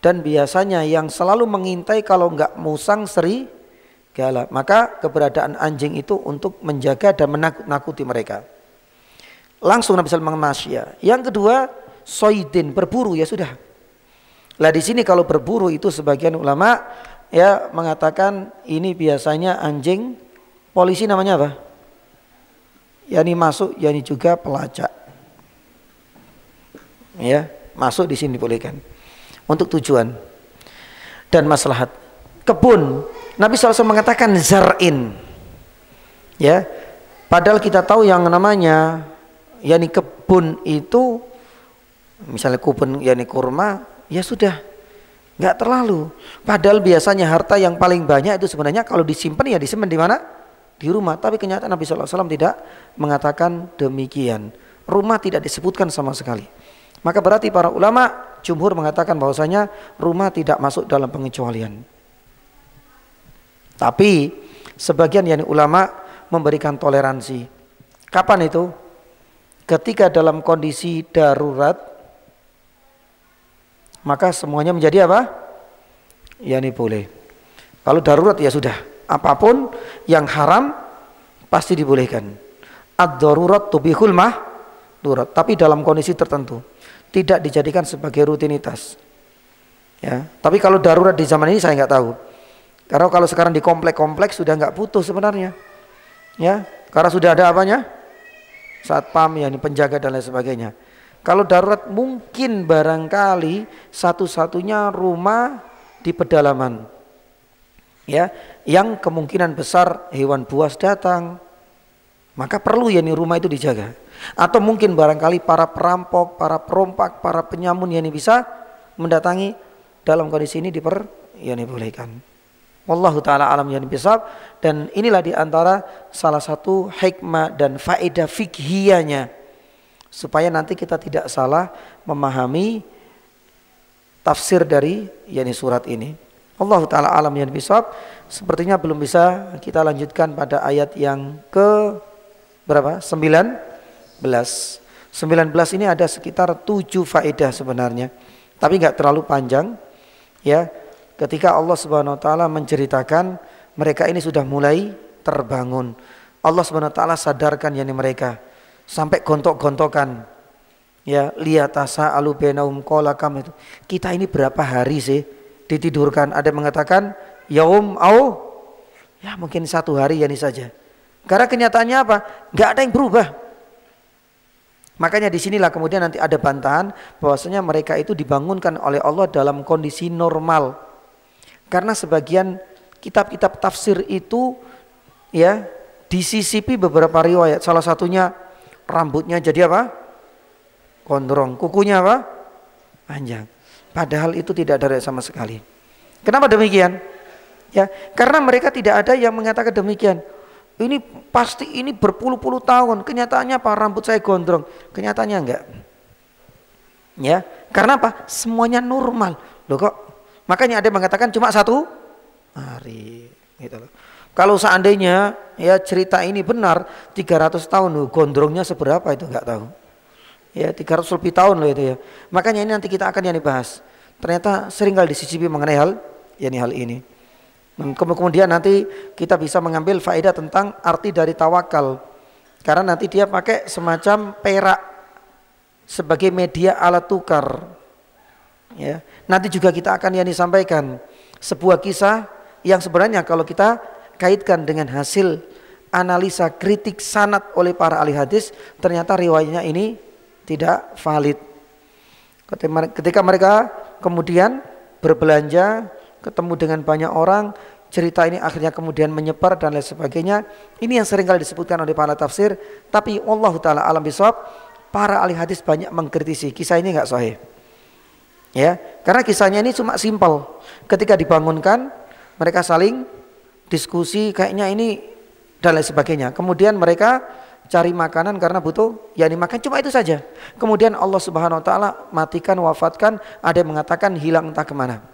dan biasanya yang selalu mengintai kalau enggak musang serigala. Maka keberadaan anjing itu untuk menjaga dan menakut-nakuti mereka. Langsung Nabi SAW mengemasya. Yang kedua, soidin, berburu, ya sudah. Lah di sini kalau berburu itu sebagian ulama ya mengatakan ini biasanya anjing polisi namanya apa? Yani masuk, yani juga pelacak. Ya, masuk di sini dibolehkan untuk tujuan dan maslahat. Kebun, Nabi SAW mengatakan zar'in. Ya, padahal kita tahu yang namanya yani kebun itu, misalnya kebun yani kurma, ya sudah nggak terlalu. Padahal biasanya harta yang paling banyak itu sebenarnya kalau disimpan ya disimpan di mana? Di rumah. Tapi kenyataan Nabi SAW tidak mengatakan demikian. Rumah tidak disebutkan sama sekali. Maka berarti para ulama jumhur mengatakan bahwasanya rumah tidak masuk dalam pengecualian. Tapi sebagian yani ulama memberikan toleransi. Kapan itu? ketika dalam kondisi darurat maka semuanya menjadi apa? Yani boleh. Kalau darurat ya sudah, apapun yang haram pasti dibolehkan. Ad-darurat tubihul mahdurat. Tapi dalam kondisi tertentu, tidak dijadikan sebagai rutinitas. Ya, tapi kalau darurat di zaman ini saya nggak tahu. Karena kalau sekarang di komplek-komplek sudah nggak butuh sebenarnya. Ya, karena sudah ada apanya? Satpam, yani penjaga dan lain sebagainya. Kalau darurat mungkin barangkali satu-satunya rumah di pedalaman, ya, yang kemungkinan besar hewan buas datang, maka perlu yani rumah itu dijaga. Atau mungkin barangkali para perampok, para perompak, para penyamun yani bisa mendatangi, dalam kondisi ini yani bolehkan. Wallahu ta'ala alam yani bisawab. Dan inilah diantara salah satu hikmah dan faedah fikhiyanya, supaya nanti kita tidak salah memahami tafsir dari yani surat ini. Allah ta'ala alam yani bisawab. Sepertinya belum bisa kita lanjutkan pada ayat yang ke berapa? 19 ini ada sekitar 7 faedah sebenarnya, tapi nggak terlalu panjang. Ya, ketika Allah Subhanahu wa taala menceritakan mereka ini sudah mulai terbangun, Allah Subhanahu wa taala sadarkan yani mereka sampai gontok-gontokan. Ya, liyatasa alu bainahum qala kam itu. Kita ini berapa hari sih ditidurkan? Ada yang mengatakan yaum au ya mungkin 1 hari yani saja. Karena kenyataannya apa? Nggak ada yang berubah. Makanya disinilah kemudian nanti ada bantahan bahwasanya mereka itu dibangunkan oleh Allah dalam kondisi normal. Karena sebagian kitab-kitab tafsir itu ya disisipi beberapa riwayat. Salah satunya rambutnya jadi apa? Gondrong. Kukunya apa? Panjang. Padahal itu tidak ada sama sekali. Kenapa demikian? Ya, karena mereka tidak ada yang mengatakan demikian. Ini pasti ini berpuluh-puluh tahun. Kenyataannya apa? Rambut saya gondrong. Kenyataannya enggak. Ya, karena apa? Semuanya normal. Loh kok? Makanya ada yang mengatakan cuma 1 hari. Gitu loh. Kalau seandainya ya cerita ini benar 300 tahun, loh, gondrongnya seberapa itu enggak tahu. Ya 300 lebih tahun loh itu ya. Makanya ini nanti kita akan yang dibahas. Ternyata seringkali disisipi mengenai hal ini. Kemudian nanti kita bisa mengambil faedah tentang arti dari tawakal, karena nanti dia pakai semacam perak sebagai media alat tukar. Ya, nanti juga kita akan yang disampaikan sebuah kisah yang sebenarnya kalau kita kaitkan dengan hasil analisa kritik sanad oleh para ahli hadis, ternyata riwayatnya ini tidak valid. Ketika mereka kemudian berbelanja, ketemu dengan banyak orang, cerita ini akhirnya kemudian menyebar dan lain sebagainya. Ini yang seringkali disebutkan oleh para tafsir, tapi Allah taala alam bisawab, para ahli hadis banyak mengkritisi kisah ini enggak sahih. Ya, karena kisahnya ini cuma simpel. Ketika dibangunkan, mereka saling diskusi kayaknya ini dan lain sebagainya. Kemudian mereka cari makanan karena butuh, ya dimakan, cuma itu saja. Kemudian Allah Subhanahu wa taala matikan, wafatkan, ada yang mengatakan hilang entah kemana.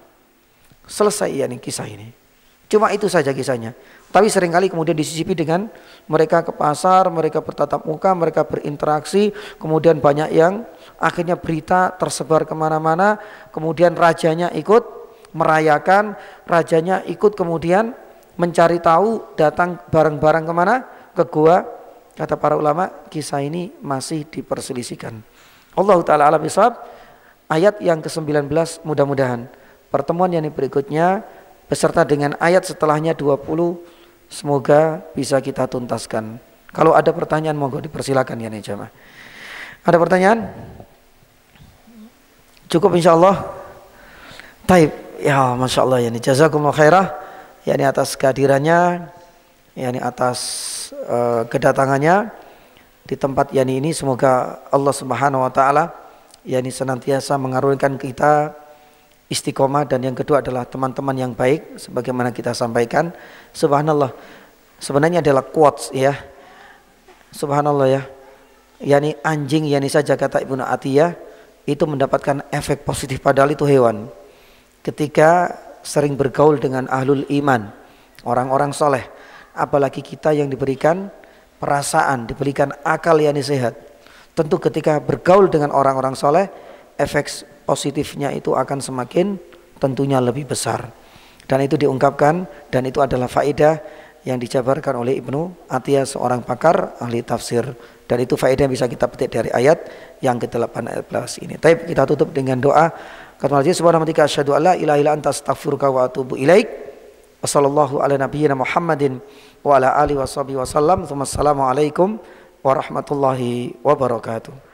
Selesai ya nih kisah ini. Cuma itu saja kisahnya. Tapi seringkali kemudian disisipi dengan mereka ke pasar, mereka bertatap muka, mereka berinteraksi, kemudian banyak yang akhirnya berita tersebar kemana-mana, kemudian rajanya ikut merayakan, rajanya ikut kemudian mencari tahu, datang bareng-bareng kemana? Ke gua. Kata para ulama, kisah ini masih diperselisihkan. Allah Ta'ala alam bisawab. Ayat yang ke-19 mudah-mudahan pertemuan yang berikutnya beserta dengan ayat setelahnya 20 semoga bisa kita tuntaskan. Kalau ada pertanyaan monggo dipersilakan ya nih jamaah. Ada pertanyaan? Cukup insyaallah. Taib. Ya Masya Allah ya nih. Jazakumullah khairah ya nih atas kehadirannya, ya nih atas kedatangannya di tempat yani ini. Semoga Allah Subhanahu wa taala yani senantiasa mengaruniakan kita istiqomah, dan yang kedua adalah teman-teman yang baik sebagaimana kita sampaikan. Subhanallah, sebenarnya adalah quotes ya. Subhanallah ya. Yani anjing yani saja kata Ibnu Atiyah itu mendapatkan efek positif, padahal itu hewan. Ketika sering bergaul dengan ahlul iman, orang-orang soleh, apalagi kita yang diberikan perasaan, diberikan akal yani sehat. tentu ketika bergaul dengan orang-orang soleh, efek positifnya itu akan semakin tentunya lebih besar. Dan itu diungkapkan, dan itu adalah faedah yang dijabarkan oleh Ibnu Atiyah, seorang pakar ahli tafsir. Dan itu faedah yang bisa kita petik dari ayat yang ke-18 ini. Tapi kita tutup dengan doa. Kata Allah subhanahu wa ta'ala, asyhadu an la ilaha illa anta astaghfiruka wa atubu ilaik. Wassallallahu ala nabiyyina Muhammadin wa ala alihi wa sahbihi wa sallam. Assalamualaikum warahmatullahi wabarakatuh.